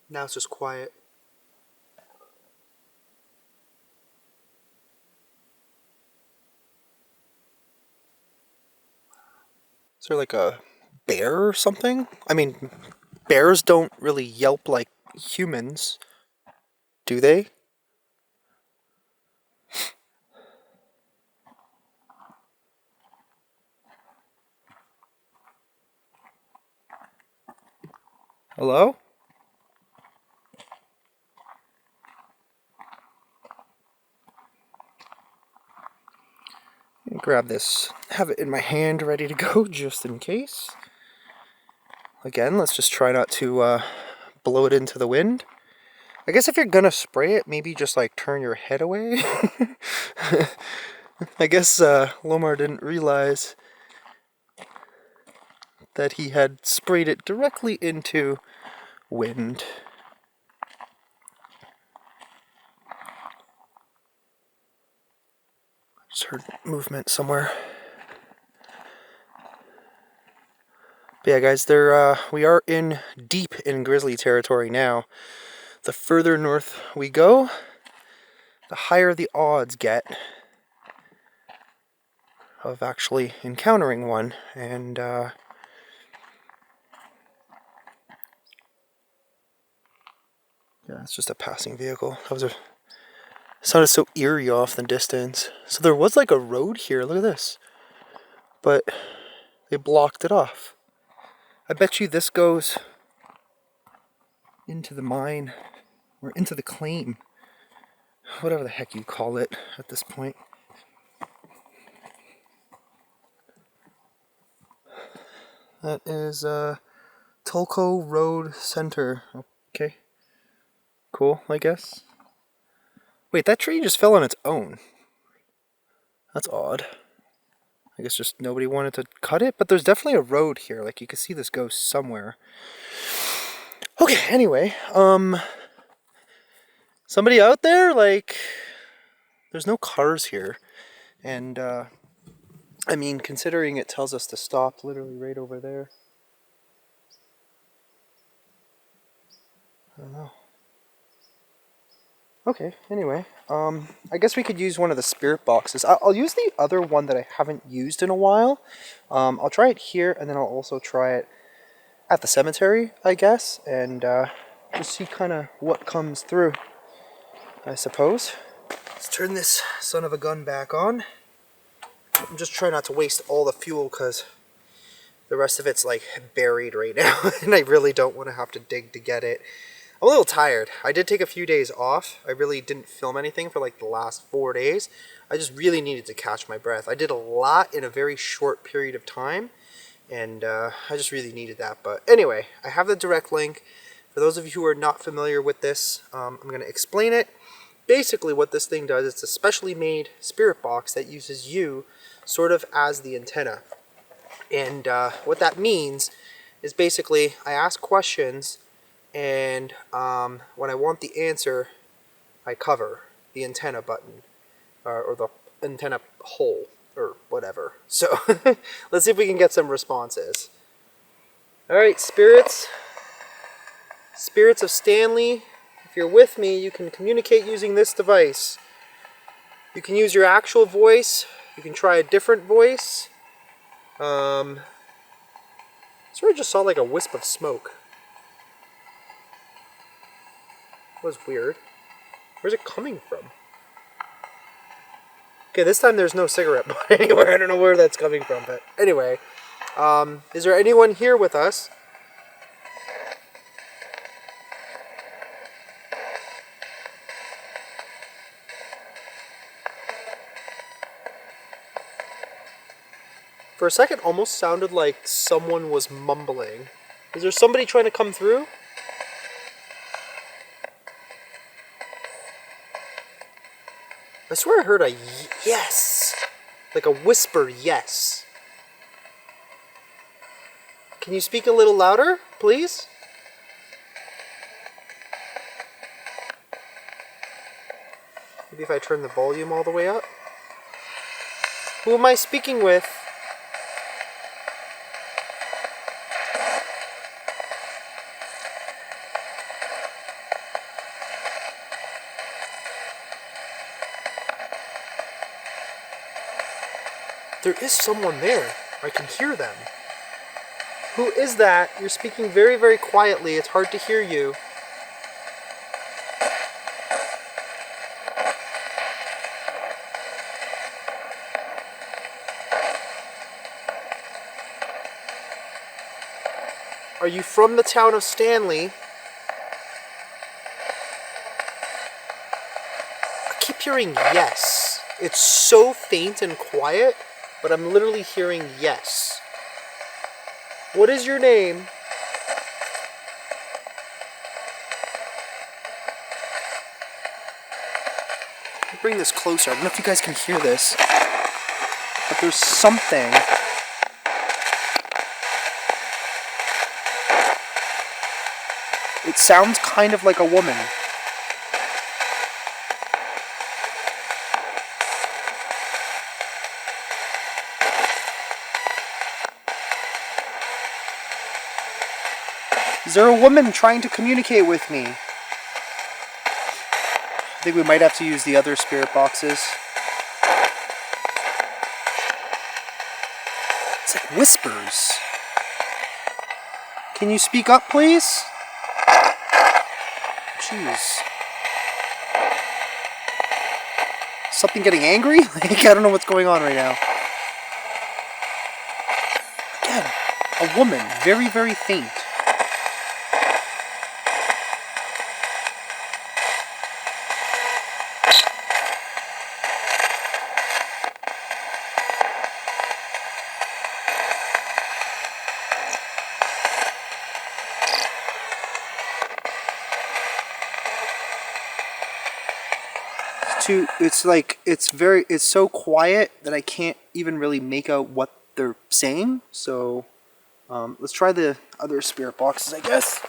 now it's just quiet. Is there like a bear or something? I mean, bears don't really yelp like humans, do they? Hello? Grab this, have it in my hand ready to go just in case. Again, let's just try not to blow it into the wind. I guess if you're gonna spray it, maybe just like turn your head away. I guess Lomar didn't realize that he had sprayed it directly into wind. Just heard movement somewhere. But yeah, guys, we are deep in grizzly territory now. The further north we go, the higher the odds get of actually encountering one. And yeah, it's just a passing vehicle. Sounded so eerie off the distance. So there was like a road here. Look at this. But They blocked it off. I bet you this goes into the mine or into the claim. Whatever the heck you call it at this point. That is Tulco Road Center. Okay. Cool, I guess. Wait, that tree just fell on its own. That's odd. I guess just nobody wanted to cut it, but there's definitely a road here. Like, you can see this goes somewhere. Okay, anyway, somebody out there? Like, there's no cars here. And, I mean, considering it tells us to stop literally right over there. I don't know. Okay, anyway, I guess we could use one of the spirit boxes. I'll use the other one that I haven't used in a while. I'll try it here, and then I'll also try it at the cemetery, I guess, and just see kind of what comes through, I suppose. Let's turn this son of a gun back on. I'm just trying not to waste all the fuel, because the rest of it's like buried right now, and I really don't want to have to dig to get it. I'm a little tired. I did take a few days off. I really didn't film anything for like the last 4 days. I just really needed to catch my breath. I did a lot in a very short period of time, and I just really needed that. But anyway, I have the direct link. For those of you who are not familiar with this, I'm going to explain it. Basically what this thing does, it's a specially made spirit box that uses you sort of as the antenna. And what that means is basically I ask questions, and when I want the answer, I cover the antenna button, or the antenna hole, or whatever. So let's see if we can get some responses. Alright, spirits. Spirits of Stanley, if you're with me, you can communicate using this device. You can use your actual voice. You can try a different voice. Sort of just saw like a wisp of smoke. That was weird. Where's it coming from? Okay, this time there's no cigarette butt anywhere. I don't know where that's coming from, but anyway. Is there anyone here with us? For a second, almost sounded like someone was mumbling. Is there somebody trying to come through? I swear I heard a yes. Like a whisper yes. Can you speak a little louder, please? Maybe if I turn the volume all the way up. Who am I speaking with? There is someone there. I can hear them. Who is that? You're speaking very, very quietly. It's hard to hear you. Are you from the town of Stanley? I keep hearing yes. It's so faint and quiet, but I'm literally hearing yes. What is your name? Let me bring this closer. I don't know if you guys can hear this, but there's something. It sounds kind of like a woman. Is there a woman trying to communicate with me? I think we might have to use the other spirit boxes. It's like whispers. Can you speak up, please? Jeez. Something getting angry? Like, I don't know what's going on right now. I Again, a woman, very, very faint. It's so quiet that I can't even really make out what they're saying. So let's try the other spirit boxes, I guess.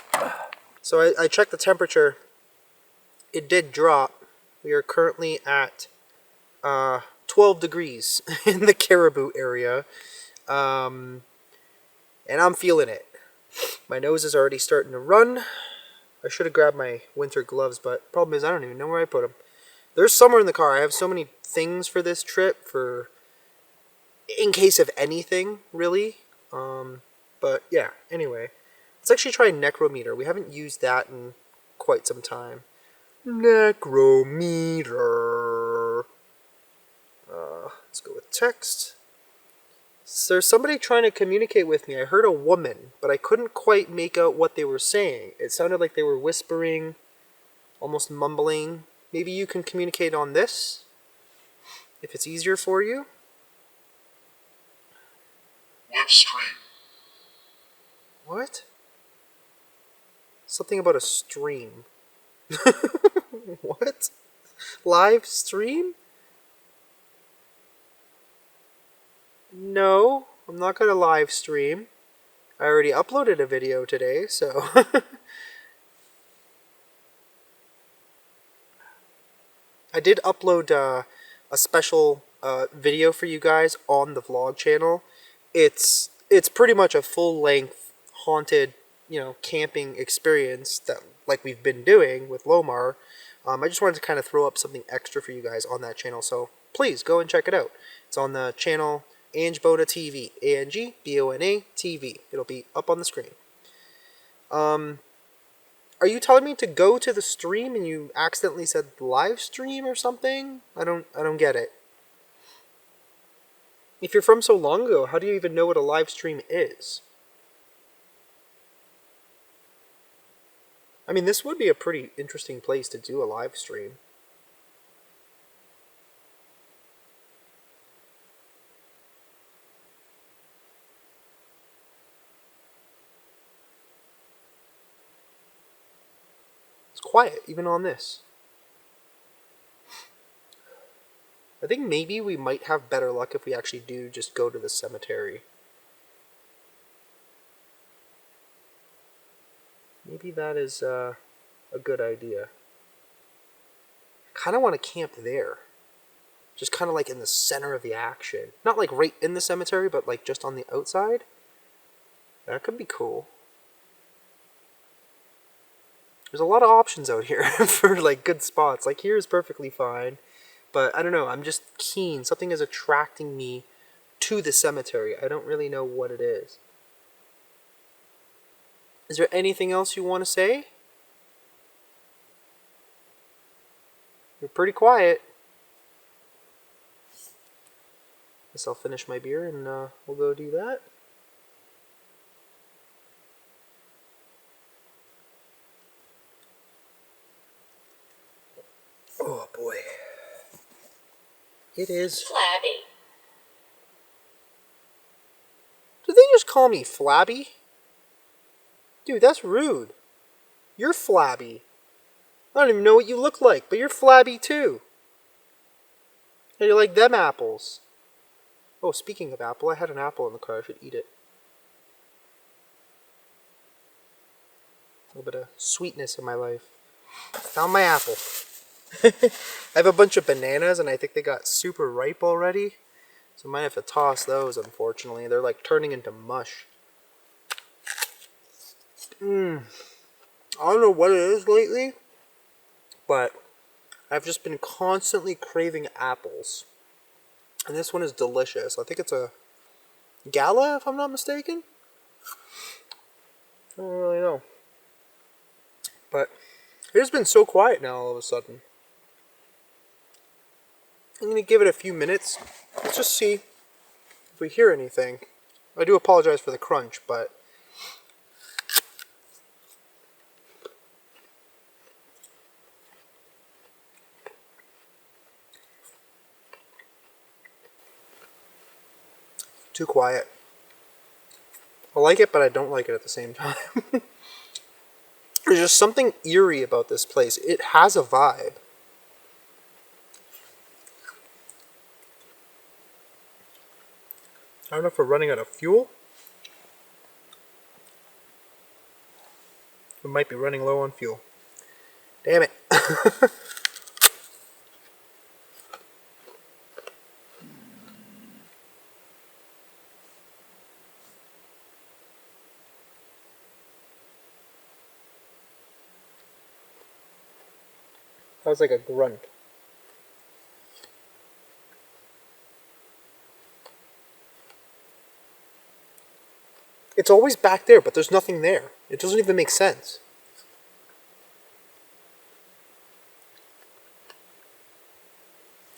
So I checked the temperature. It did drop. We are currently at 12 degrees in the Caribou area. And I'm feeling it. My nose is already starting to run. I should have grabbed my winter gloves, but problem is I don't even know where I put them. There's somewhere in the car. I have so many things for this trip, for in case of anything, really. But yeah, anyway. Let's actually try Necrometer. We haven't used that in quite some time. Necrometer. Let's go with text. So there's somebody trying to communicate with me. I heard a woman, but I couldn't quite make out what they were saying. It sounded like they were whispering, almost mumbling. Maybe you can communicate on this, if it's easier for you. Live stream. What? Something about a stream. What? Live stream? No, I'm not going to live stream. I already uploaded a video today, so... I did upload a special video for you guys on the vlog channel. It's pretty much a full-length haunted, camping experience that like we've been doing with Lomar. I just wanted to kind of throw up something extra for you guys on that channel, so please go and check it out. It's on the channel Angelo TV, ANGBONA TV. It'll be up on the screen. Are you telling me to go to the stream and you accidentally said live stream or something? I don't get it. If you're from so long ago, how do you even know what a live stream is? I mean, this would be a pretty interesting place to do a live stream. Quiet, even on this. I think maybe we might have better luck if we actually do just go to the cemetery. Maybe that is a good idea. I kind of want to camp there. Just kind of like in the center of the action. Not like right in the cemetery, but like just on the outside. That could be cool. There's a lot of options out here for like good spots. Like here is perfectly fine, but I don't know. I'm just keen. Something is attracting me to the cemetery. I don't really know what it is. Is there anything else you want to say? You're pretty quiet. Guess I'll finish my beer and we'll go do that. Oh boy. It is Flabby. Did they just call me flabby? Dude, that's rude. You're flabby. I don't even know what you look like, but you're flabby too. How do you like them apples? Oh, speaking of apple, I had an apple in the car. I should eat it. A little bit of sweetness in my life. Found my apple. I have a bunch of bananas and I think they got super ripe already. So I might have to toss those, unfortunately. They're like turning into mush. I don't know what it is lately, but I've just been constantly craving apples. And this one is delicious. I think it's a Gala, if I'm not mistaken. I don't really know. But it has been so quiet now all of a sudden. I'm going to give it a few minutes. Let's just see if we hear anything. I do apologize for the crunch, but too quiet. I like it, but I don't like it at the same time. There's just something eerie about this place. It has a vibe. I don't know if we're running out of fuel. We might be running low on fuel. Damn it. That was like a grunt. It's always back there, but there's nothing there. It doesn't even make sense.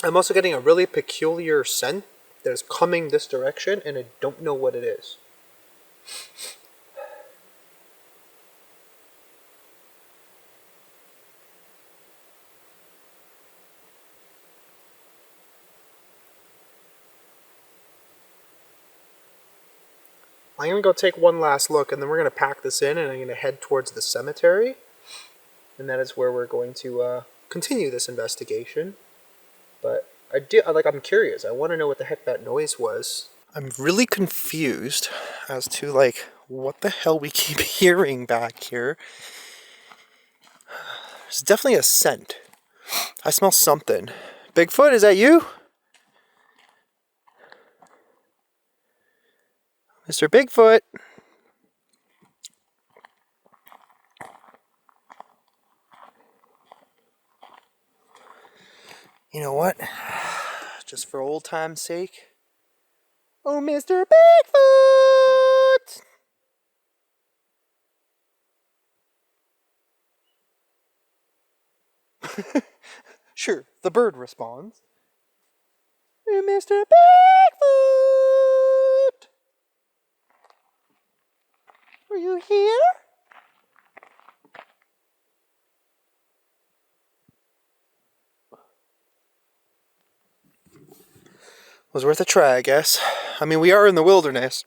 I'm also getting a really peculiar scent that is coming this direction, and I don't know what it is. I'm going to go take one last look, and then we're going to pack this in, and I'm going to head towards the cemetery. And that is where we're going to continue this investigation. But I'm curious. I want to know what the heck that noise was. I'm really confused as to, like, what the hell we keep hearing back here. There's definitely a scent. I smell something. Bigfoot, is that you? Mr. Bigfoot. You know what? Just for old time's sake. Oh, Mr. Bigfoot! Sure, the bird responds. Oh, Mr. Bigfoot! Are you here? Was worth a try, I guess. I mean, we are in the wilderness.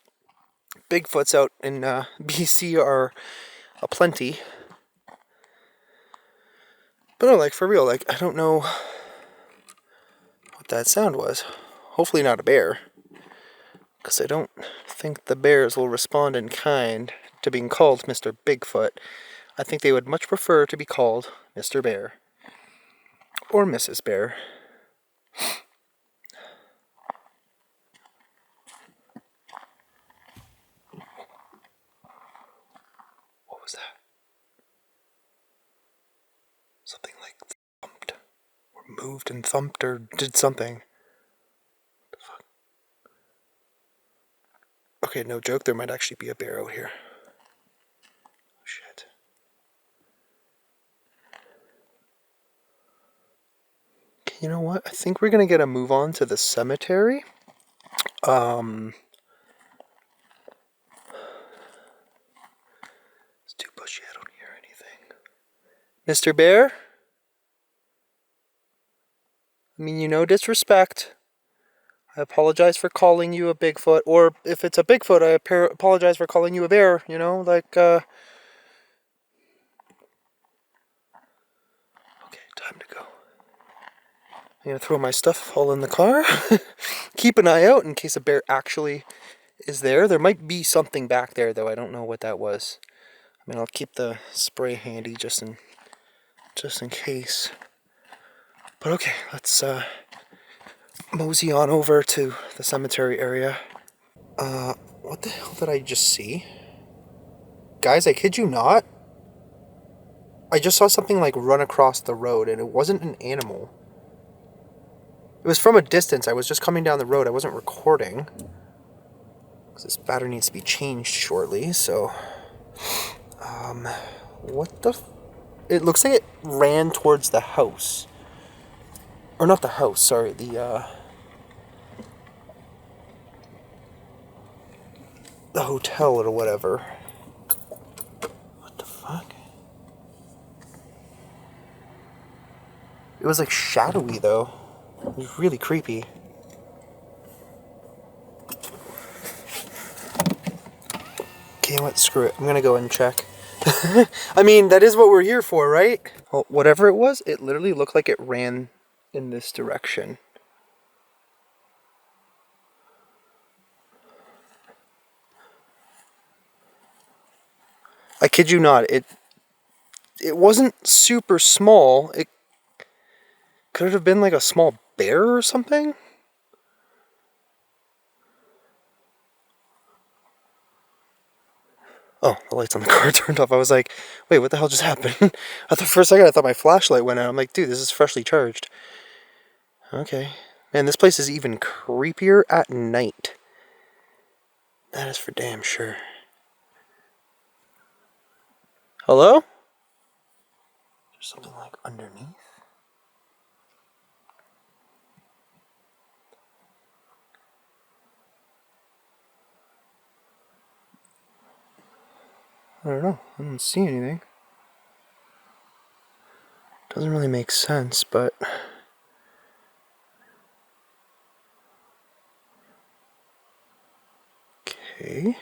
Bigfoots out in BC are aplenty. But no, like, for real, like, I don't know what that sound was. Hopefully not a bear. Because I don't think the bears will respond in kind to being called Mr. Bigfoot. I think they would much prefer to be called Mr. Bear. Or Mrs. Bear. What was that? Something like thumped. Or moved and thumped or did something. What the fuck? Okay, no joke, there might actually be a bear out here. Oh, shit. You know what? I think we're gonna get a move on to the cemetery. It's too bushy, I don't hear anything. Mr. Bear? I mean, you know, disrespect. I apologize for calling you a Bigfoot, or if it's a Bigfoot, I apologize for calling you a bear, you know, like, Okay, time to go. I'm gonna throw my stuff all in the car. Keep an eye out in case a bear actually is there. There might be something back there, though. I don't know what that was. I mean, I'll keep the spray handy just in case. But okay, let's mosey on over to the cemetery area. What the hell did I just see? Guys, I kid you not. I just saw something like run across the road, and it wasn't an animal. It was from a distance. I was just coming down the road. I wasn't recording. Because this battery needs to be changed shortly, so... what the... It looks like it ran towards the house. Or not the house, sorry, the the hotel or whatever. What the fuck? It was like shadowy though. It was really creepy. Okay, what? Screw it. I'm gonna go and check. I mean, that is what we're here for, right? Well, whatever it was, it literally looked like it ran in this direction. I kid you not, it wasn't super small. It could have been like a small bear or something. Oh, the lights on the car turned off. I was like, wait, what the hell just happened? At the first second, I thought my flashlight went out. I'm like, dude, this is freshly charged. Okay. Man, this place is even creepier at night. That is for damn sure. Hello? There's something like underneath. I don't know. I don't see anything. Doesn't really make sense, but... Okay.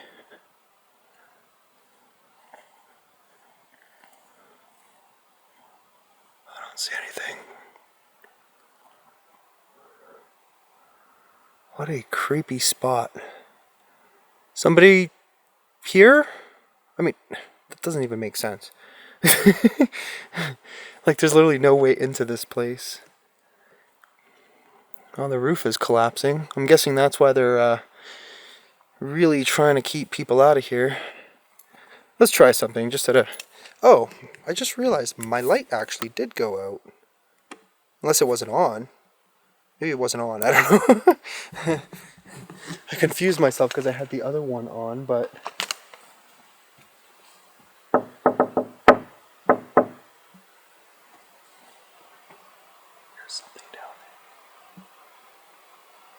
I don't see anything. What a creepy spot. Somebody here? I mean, that doesn't even make sense. Like, there's literally no way into this place. Oh, the roof is collapsing. I'm guessing that's why they're really trying to keep people out of here. Let's try something just at a... Oh, I just realized my light actually did go out. Unless it wasn't on. Maybe it wasn't on, I don't know. I confused myself because I had the other one on, but... There's something down there.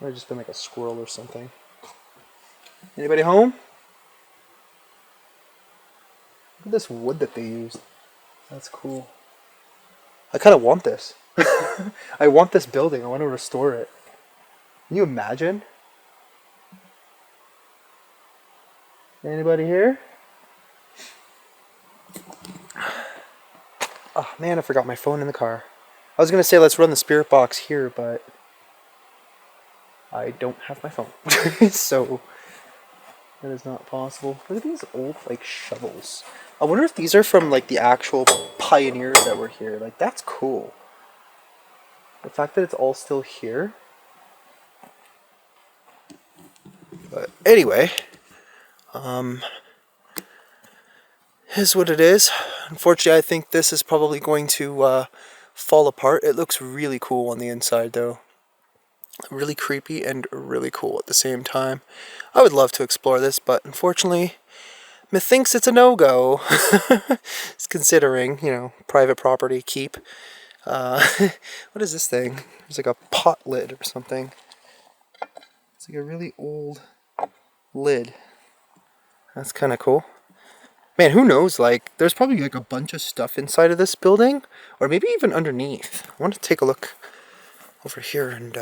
Might have just been like a squirrel or something. Anybody home? Look at this wood that they used. That's cool. I kind of want this. I want this building. I want to restore it. Can you imagine? Anybody here? Oh man, I forgot my phone in the car. I was going to say let's run the spirit box here, but I don't have my phone. So that is not possible. Look at these old like shovels. I wonder if these are from like the actual pioneers that were here. Like that's cool. The fact that it's all still here. But anyway, is what it is. Unfortunately, I think this is probably going to fall apart. It looks really cool on the inside though. Really creepy and really cool at the same time. I would love to explore this, but unfortunately, methinks it's a no-go. It's considering, you know, private property, keep. What is this thing? It's like a pot lid or something. It's like a really old lid. That's kind of cool. Man, who knows, like, there's probably like a bunch of stuff inside of this building, or maybe even underneath. I want to take a look over here and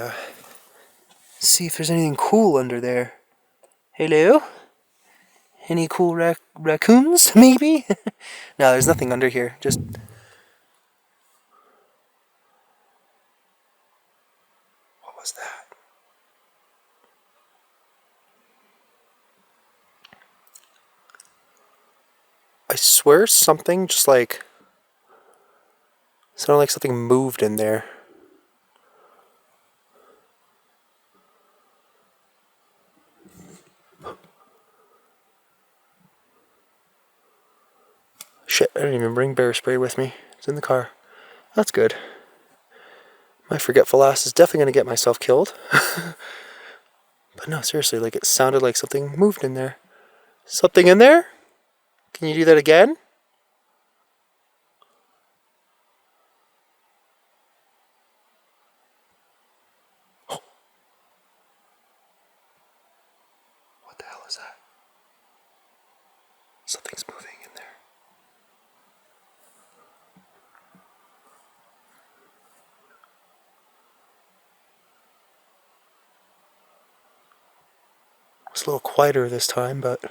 see if there's anything cool under there. Hello? Any cool raccoons, maybe? No, there's nothing under here, just... What was that? I swear something just like... Sounded like something moved in there. Shit, I didn't even bring bear spray with me. It's in the car. That's good. My forgetful ass is definitely going to get myself killed. But no, seriously, like it sounded like something moved in there. Something in there? Can you do that again? What the hell is that? Looks a little quieter this time, but...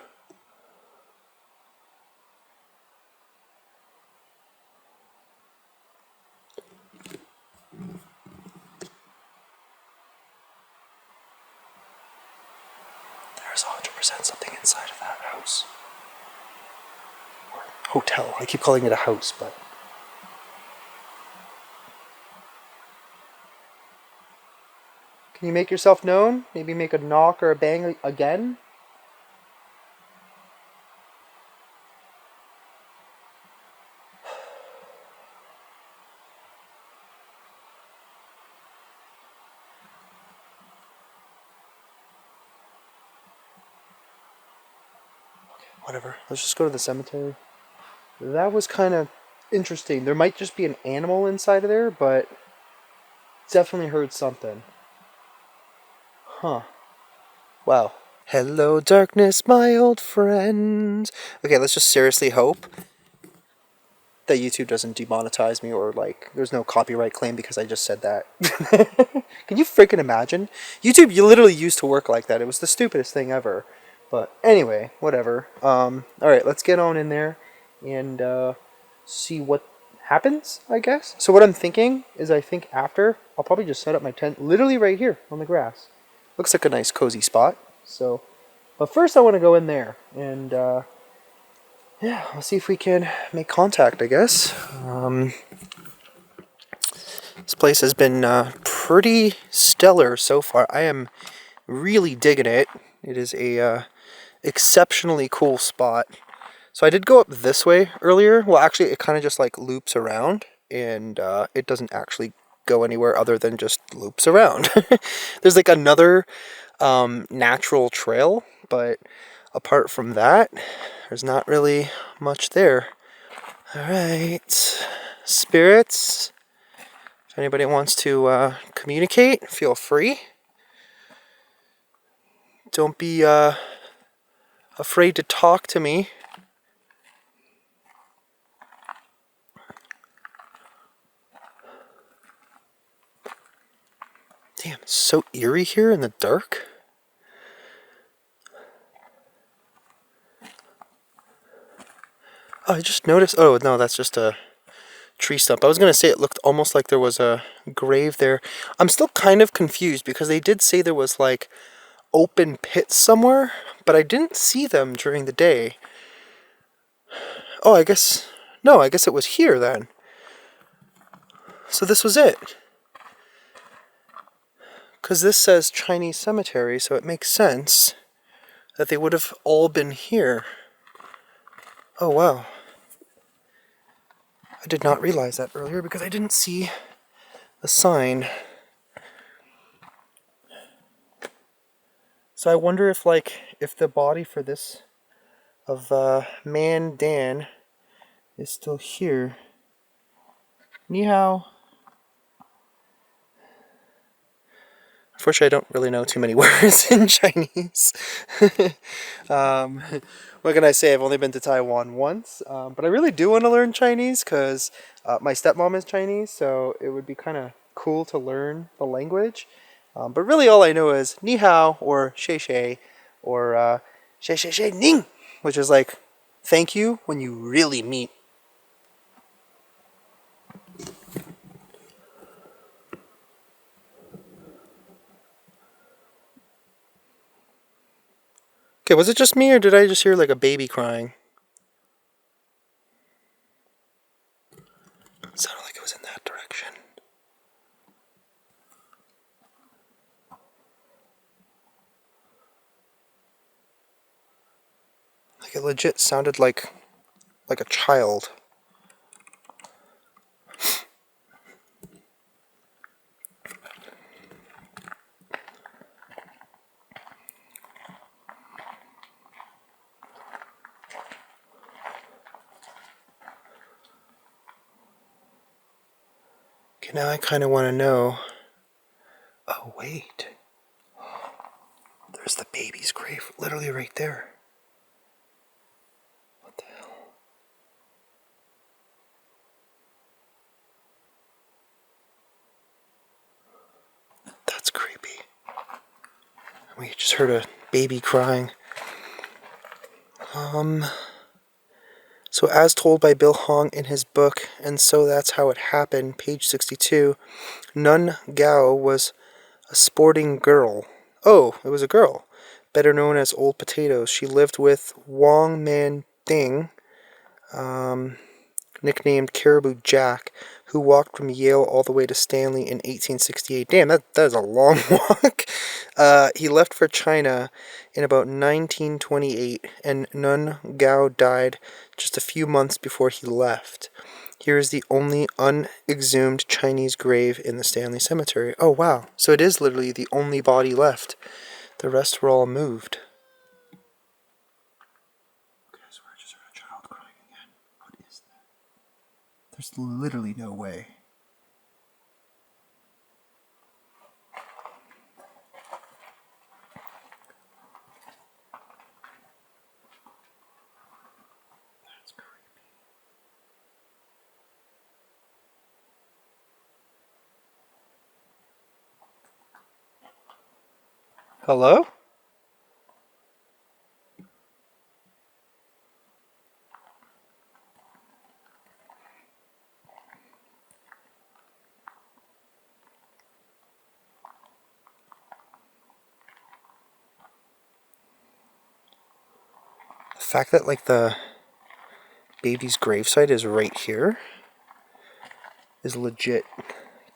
There's 100% something inside of that house. Or hotel. I keep calling it a house, but... Can you make yourself known? Maybe make a knock or a bang again? Whatever. Let's just go to the cemetery. That was kind of interesting. There might just be an animal inside of there, but definitely heard something. Huh. Wow. Hello, darkness, my old friend. Okay, let's just seriously hope that YouTube doesn't demonetize me or, like, there's no copyright claim because I just said that. Can you freaking imagine? YouTube, you literally used to work like that. It was the stupidest thing ever. But anyway, whatever. Alright, let's get on in there and see what happens, I guess. So what I'm thinking is I think after, I'll probably just set up my tent literally right here on the grass. Looks like a nice cozy spot. So, but first I want to go in there and yeah, we'll see if we can make contact, I guess. This place has been pretty stellar so far. I am really digging it. It is a exceptionally cool spot. So I did go up this way earlier. Well, actually, it kind of just like loops around, and it doesn't actually go anywhere other than just loops around. There's like another natural trail, but apart from that, there's not really much there. All right, spirits. If anybody wants to communicate, feel free. Don't be afraid to talk to me. Damn, it's so eerie here in the dark. Oh, I just noticed. Oh, no, that's just a tree stump. I was going to say it looked almost like there was a grave there. I'm still kind of confused because they did say there was like open pits somewhere, but I didn't see them during the day. Oh, I guess... No, I guess it was here then. So this was it. Because this says Chinese cemetery, so it makes sense that they would have all been here. Oh, wow. I did not realize that earlier because I didn't see the sign. So I wonder if, like, if the body for this of Man Dan is still here. Ni hao. Unfortunately, I don't really know too many words in Chinese. What can I say? I've only been to Taiwan once, but I really do want to learn Chinese because my stepmom is Chinese, so it would be kind of cool to learn the language. But really all I know is ni hao or xie xie or xie xie xie ning, which is like thank you when you really meet. Okay, was it just me or did I just hear like a baby crying? It sounded like it was in that direction. Like it legit sounded like a child. Okay, now I kind of want to know. Oh, wait. There's the baby's grave literally right there. What the hell? That's creepy. We just heard a baby crying. So as told by Bill Hong in his book, And So That's How It Happened, page 62, Nun Gao was a sporting girl. Oh, it was a girl. Better known as Old Potatoes. She lived with Wong Man Ding, nicknamed Caribou Jack, who walked from Yale all the way to Stanley in 1868. Damn, that is a long walk. He left for China in about 1928, and Nun Gao died just a few months before he left. Here is the only unexhumed Chinese grave in the Stanley Cemetery. Oh, wow. So it is literally the only body left. The rest were all moved. Okay, so I just heard a child crying again. What is that? There's literally no way. That's creepy. Hello? The fact that, like, the baby's gravesite is right here is legit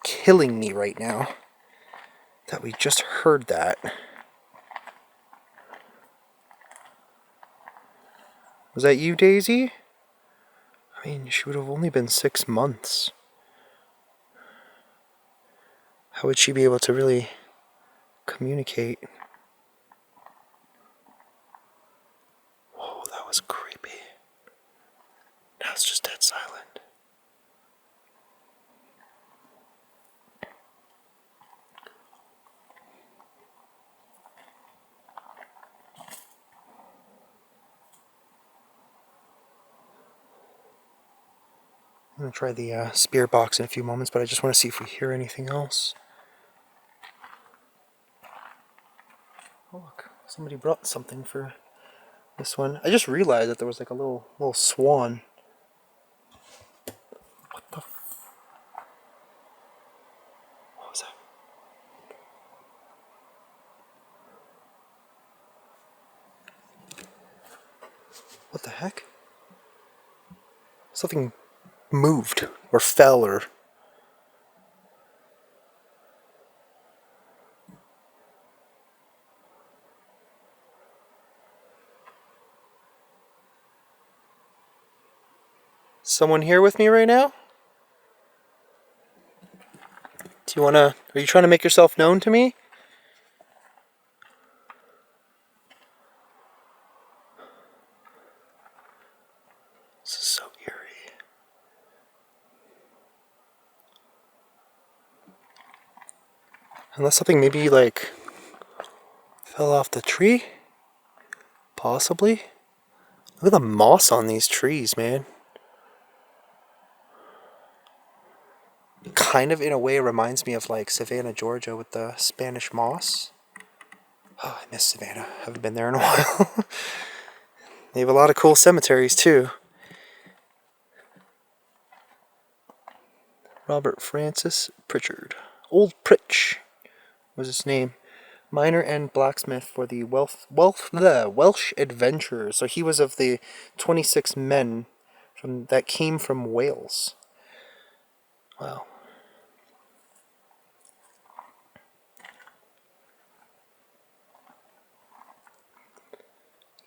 killing me right now. That we just heard that. Was that you, Daisy? I mean, she would have only been 6 months. How would she be able to really communicate? Whoa, that was creepy. Now it's just dead silent. I'm going to try the spear box in a few moments, but I just want to see if we hear anything else. Oh, look, somebody brought something for this one. I just realized that there was like a little swan. What the what was that? What the heck? Something moved or fell or... Someone here with me right now? Do you wanna... Are you trying to make yourself known to me? This is so eerie. Unless something maybe like fell off the tree? Possibly? Look at the moss on these trees, man. Kind of, in a way, reminds me of like Savannah, Georgia with the Spanish moss. Oh, I miss Savannah. Haven't been there in a while. They have a lot of cool cemeteries, too. Robert Francis Pritchard. Old Pritch was his name. Miner and blacksmith for the Welsh adventurers. So he was of the 26 men that came from Wales. Wow.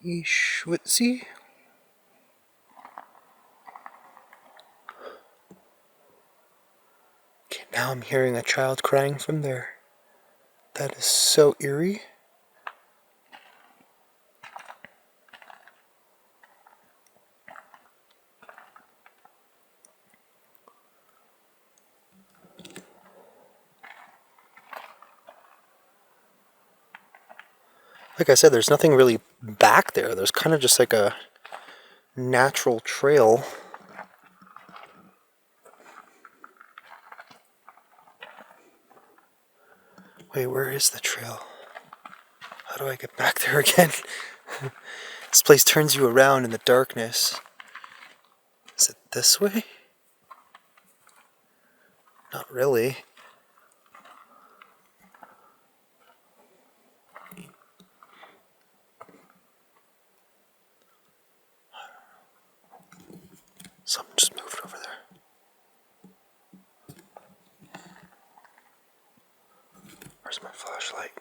Schwitzy? Okay, now I'm hearing a child crying from there. That is so eerie. Like I said, there's nothing really back there. There's kind of just like a natural trail. Wait, where is the trail? How do I get back there again? This place turns you around in the darkness. Is it this way? Not really. Something just moved over there. Where's my flashlight?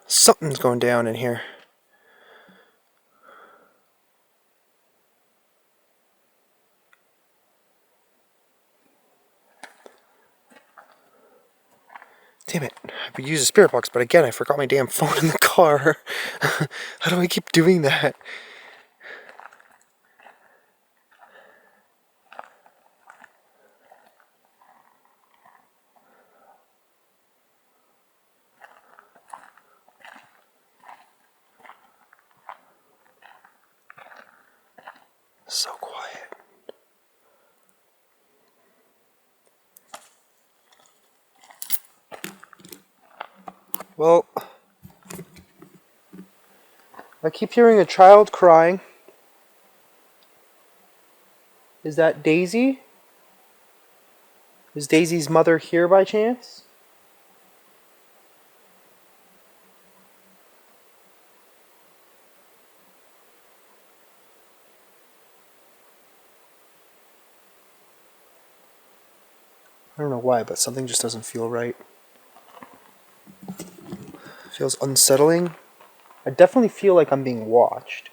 Something's going down in here. Damn it. I would use a spirit box, but again, I forgot my damn phone in the car. How do I keep doing that? So quiet. Well, I keep hearing a child crying. Is that Daisy? Is Daisy's mother here by chance? I don't know why, but something just doesn't feel right. It feels unsettling. I definitely feel like I'm being watched.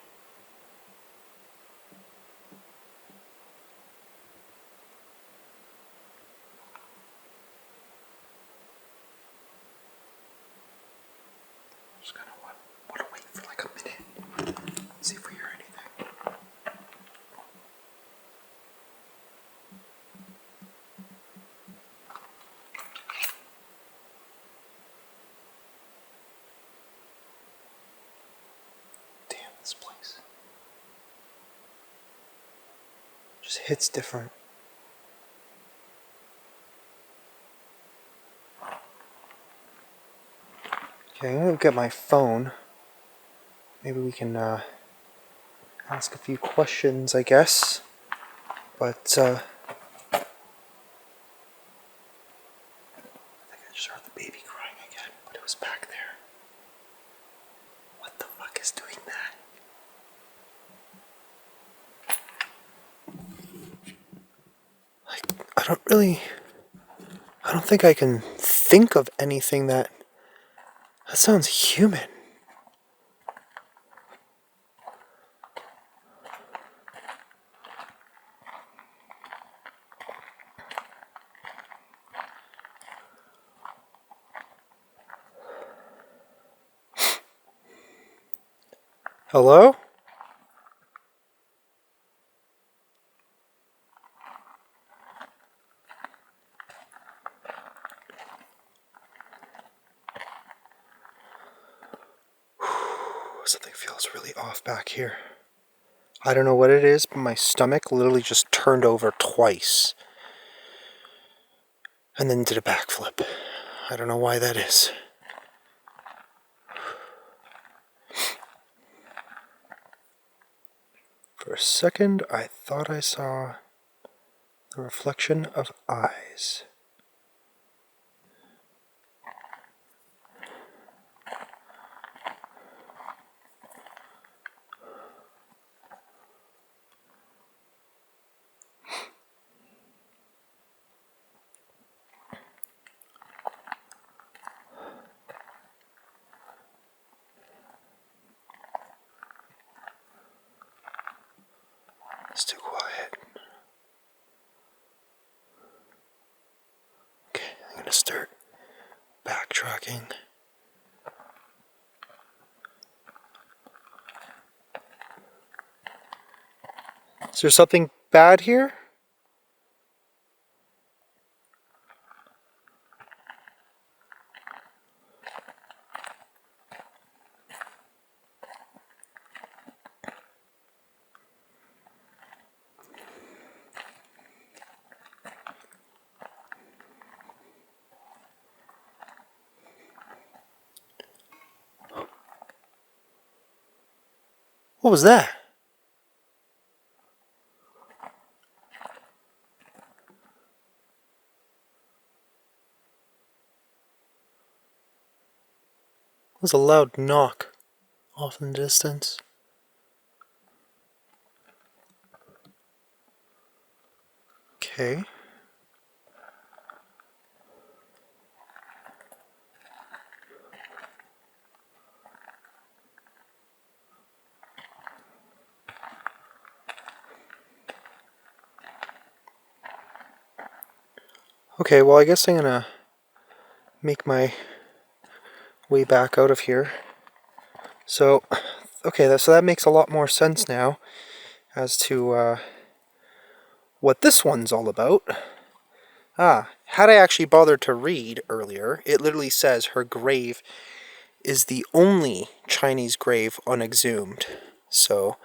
Just kind of want to wait for like a minute. See if we hear anything. Damn, this place just hits different. Okay, I'm gonna get my phone. Maybe we can ask a few questions, I guess. But I think I just heard the baby crying again, but it was back there. What the fuck is doing that? I don't think I can think of anything that sounds human. Hello? Something feels really off back here. I don't know what it is, but my stomach literally just turned over twice. And then did a backflip. I don't know why that is. For a second, I thought I saw the reflection of eyes. It's too quiet. Okay, I'm gonna start backtracking. Is there something bad here? What was that? It was a loud knock off in the distance. Okay. Okay, well, I guess I'm gonna make my way back out of here. So, okay, so that makes a lot more sense now as to what this one's all about. Had I actually bothered to read earlier, it literally says her grave is the only Chinese grave unexhumed. So,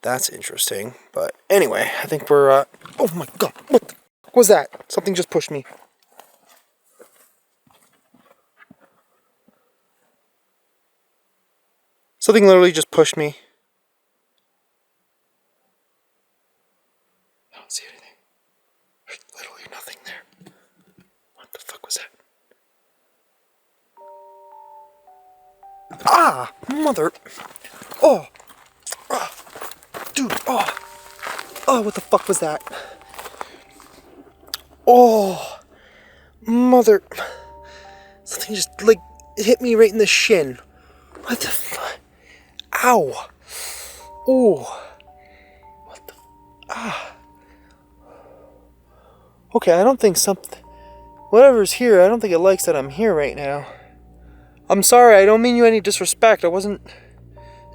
that's interesting. But anyway, I think we're, oh my god, what the fuck was that? Something just pushed me. Something literally just pushed me. I don't see anything. There's literally nothing there. What the fuck was that? Ah! Mother! Oh! Dude! Oh! Oh, what the fuck was that? Oh! Mother! Something just, like, it hit me right in the shin. What the fuck? Ow! Oh! What the... Okay, I don't think something... Whatever's here, I don't think it likes that I'm here right now. I'm sorry, I don't mean you any disrespect. I wasn't...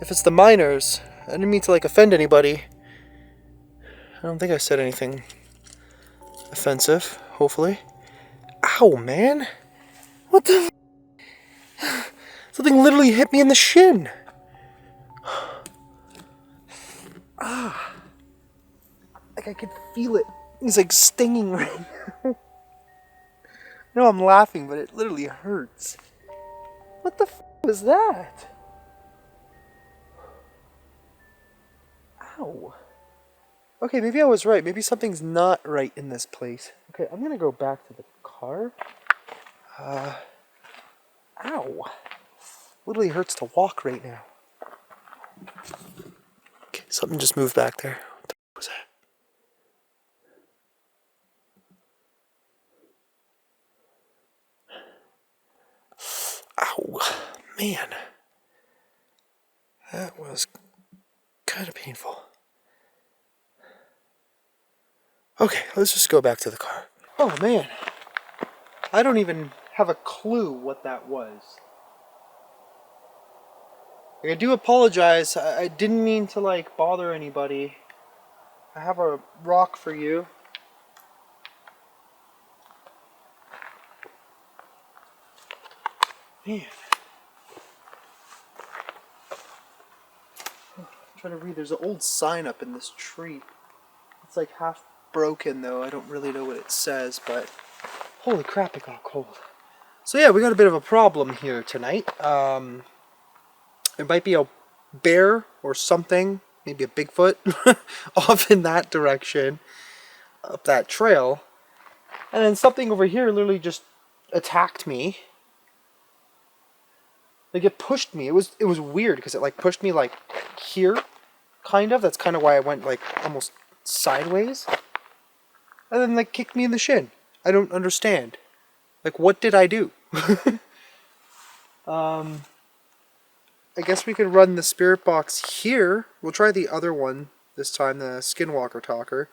If it's the miners, I didn't mean to, like, offend anybody. I don't think I said anything offensive, hopefully. Ow, man! What the... Something literally hit me in the shin! Like I could feel it. It's like stinging right now. I know I'm laughing, but it literally hurts. What the was that? Ow. Okay, maybe I was right. Maybe something's not right in this place. Okay, I'm gonna go back to the car. Ow. Literally hurts to walk right now. Okay, something just moved back there. What the was that? Ow. Man. That was kind of painful. Okay, let's just go back to the car. Oh man. I don't even have a clue what that was. Like, I do apologize. I didn't mean to like bother anybody. I have a rock for you. Man. I'm trying to read. There's an old sign up in this tree. It's like half broken though. I don't really know what it says, but holy crap, it got cold. So yeah, we got a bit of a problem here tonight. It might be a bear or something, maybe a Bigfoot, off in that direction, up that trail. And then something over here literally just attacked me. Like it pushed me. It was weird because it like pushed me like here, kind of. That's kind of why I went like almost sideways. And then like kicked me in the shin. I don't understand. Like what did I do? I guess we could run the spirit box here. We'll try the other one this time, the Skinwalker Talker,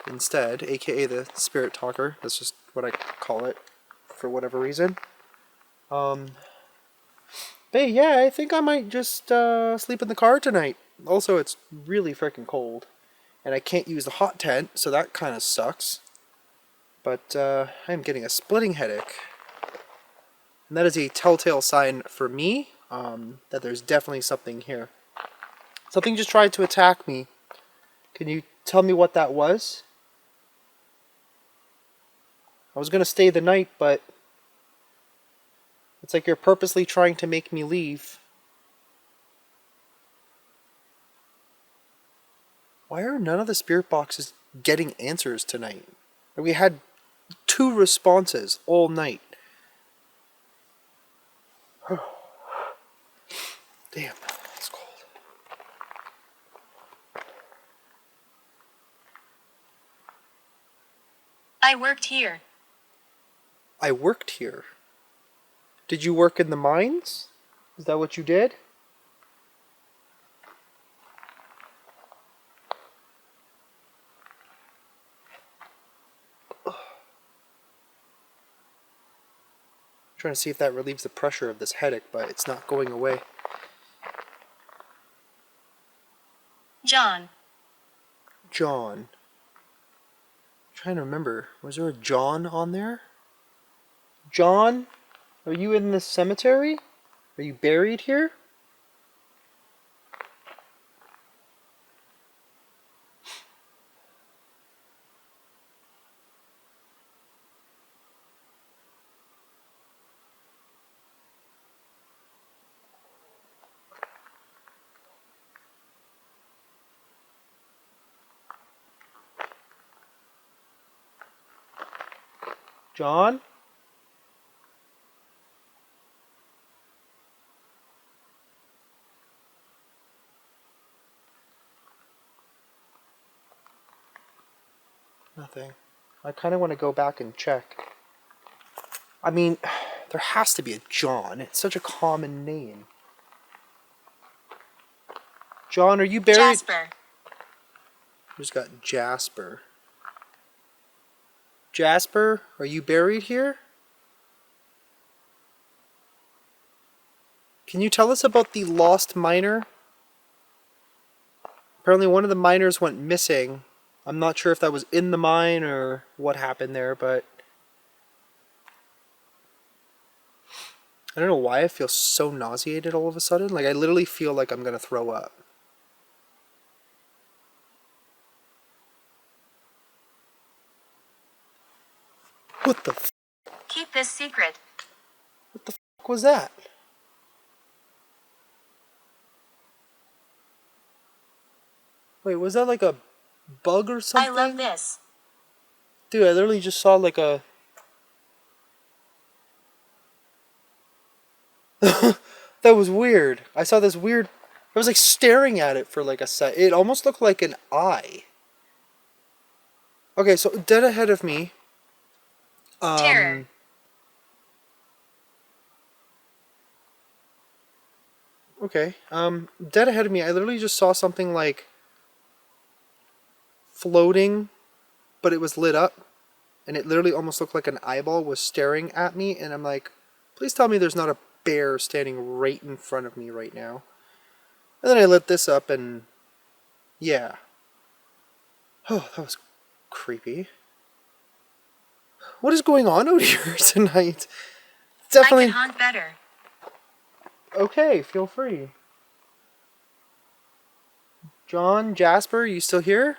instead, aka the Spirit Talker. That's just what I call it for whatever reason. But yeah, I think I might just sleep in the car tonight. Also, it's really freaking cold, and I can't use the hot tent, so that kind of sucks. But I'm getting a splitting headache, and that is a telltale sign for me. That there's definitely something here. Something just tried to attack me. Can you tell me what that was? I was gonna stay the night, but it's like you're purposely trying to make me leave. Why are none of the spirit boxes getting answers tonight? We had 2 responses all night. Damn, it's cold. I worked here. I worked here. Did you work in the mines? Is that what you did? Trying to see if that relieves the pressure of this headache, but it's not going away. John. John. I'm trying to remember. Was there a John on there? John? Are you in the cemetery? Are you buried here? John? Nothing. I kind of want to go back and check. I mean, there has to be a John. It's such a common name. John, are you buried? Jasper. Just got Jasper. Jasper, are you buried here? Can you tell us about the lost miner? Apparently one of the miners went missing. I'm not sure if that was in the mine or what happened there, but I don't know why I feel so nauseated all of a sudden. Like I literally feel like I'm gonna throw up. What the f***? Keep this secret. What the f*** was that? Wait, was that like a bug or something? I love this. Dude, I literally just saw like a... That was weird. I saw this weird... I was like staring at it for like a sec. It almost looked like an eye. Okay, so dead ahead of me. Terror. Okay, dead ahead of me, I literally just saw something like floating, but it was lit up, and it literally almost looked like an eyeball was staring at me, and I'm like, please tell me there's not a bear standing right in front of me right now. And then I lit this up, and yeah. Oh, that was creepy. What is going on out here tonight? Definitely. I can haunt better. Okay, feel free. John, Jasper, you still here?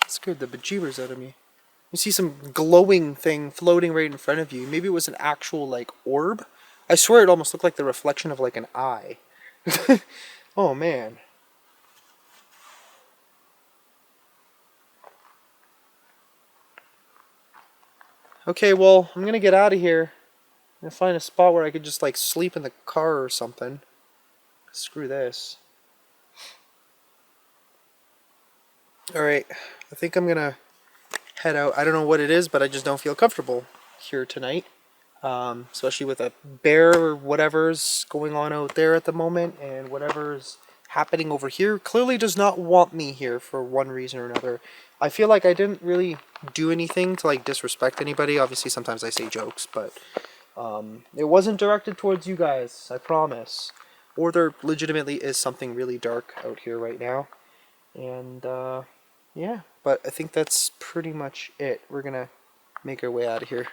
That scared the bejeebers out of me. You see some glowing thing floating right in front of you. Maybe it was an actual, like, orb? I swear it almost looked like the reflection of, like, an eye. Oh, man. Okay, well, I'm gonna get out of here. I'm gonna find a spot where I could just, like, sleep in the car or something. Screw this. Alright, I think I'm gonna head out. I don't know what it is, but I just don't feel comfortable here tonight. Especially with a bear or whatever's going on out there at the moment, and whatever's happening over here clearly does not want me here for one reason or another. I feel like I didn't really do anything to like disrespect anybody. Obviously sometimes I say jokes, but it wasn't directed towards you guys, I promise. Or there legitimately is something really dark out here right now. And yeah, but I think that's pretty much it. We're gonna make our way out of here.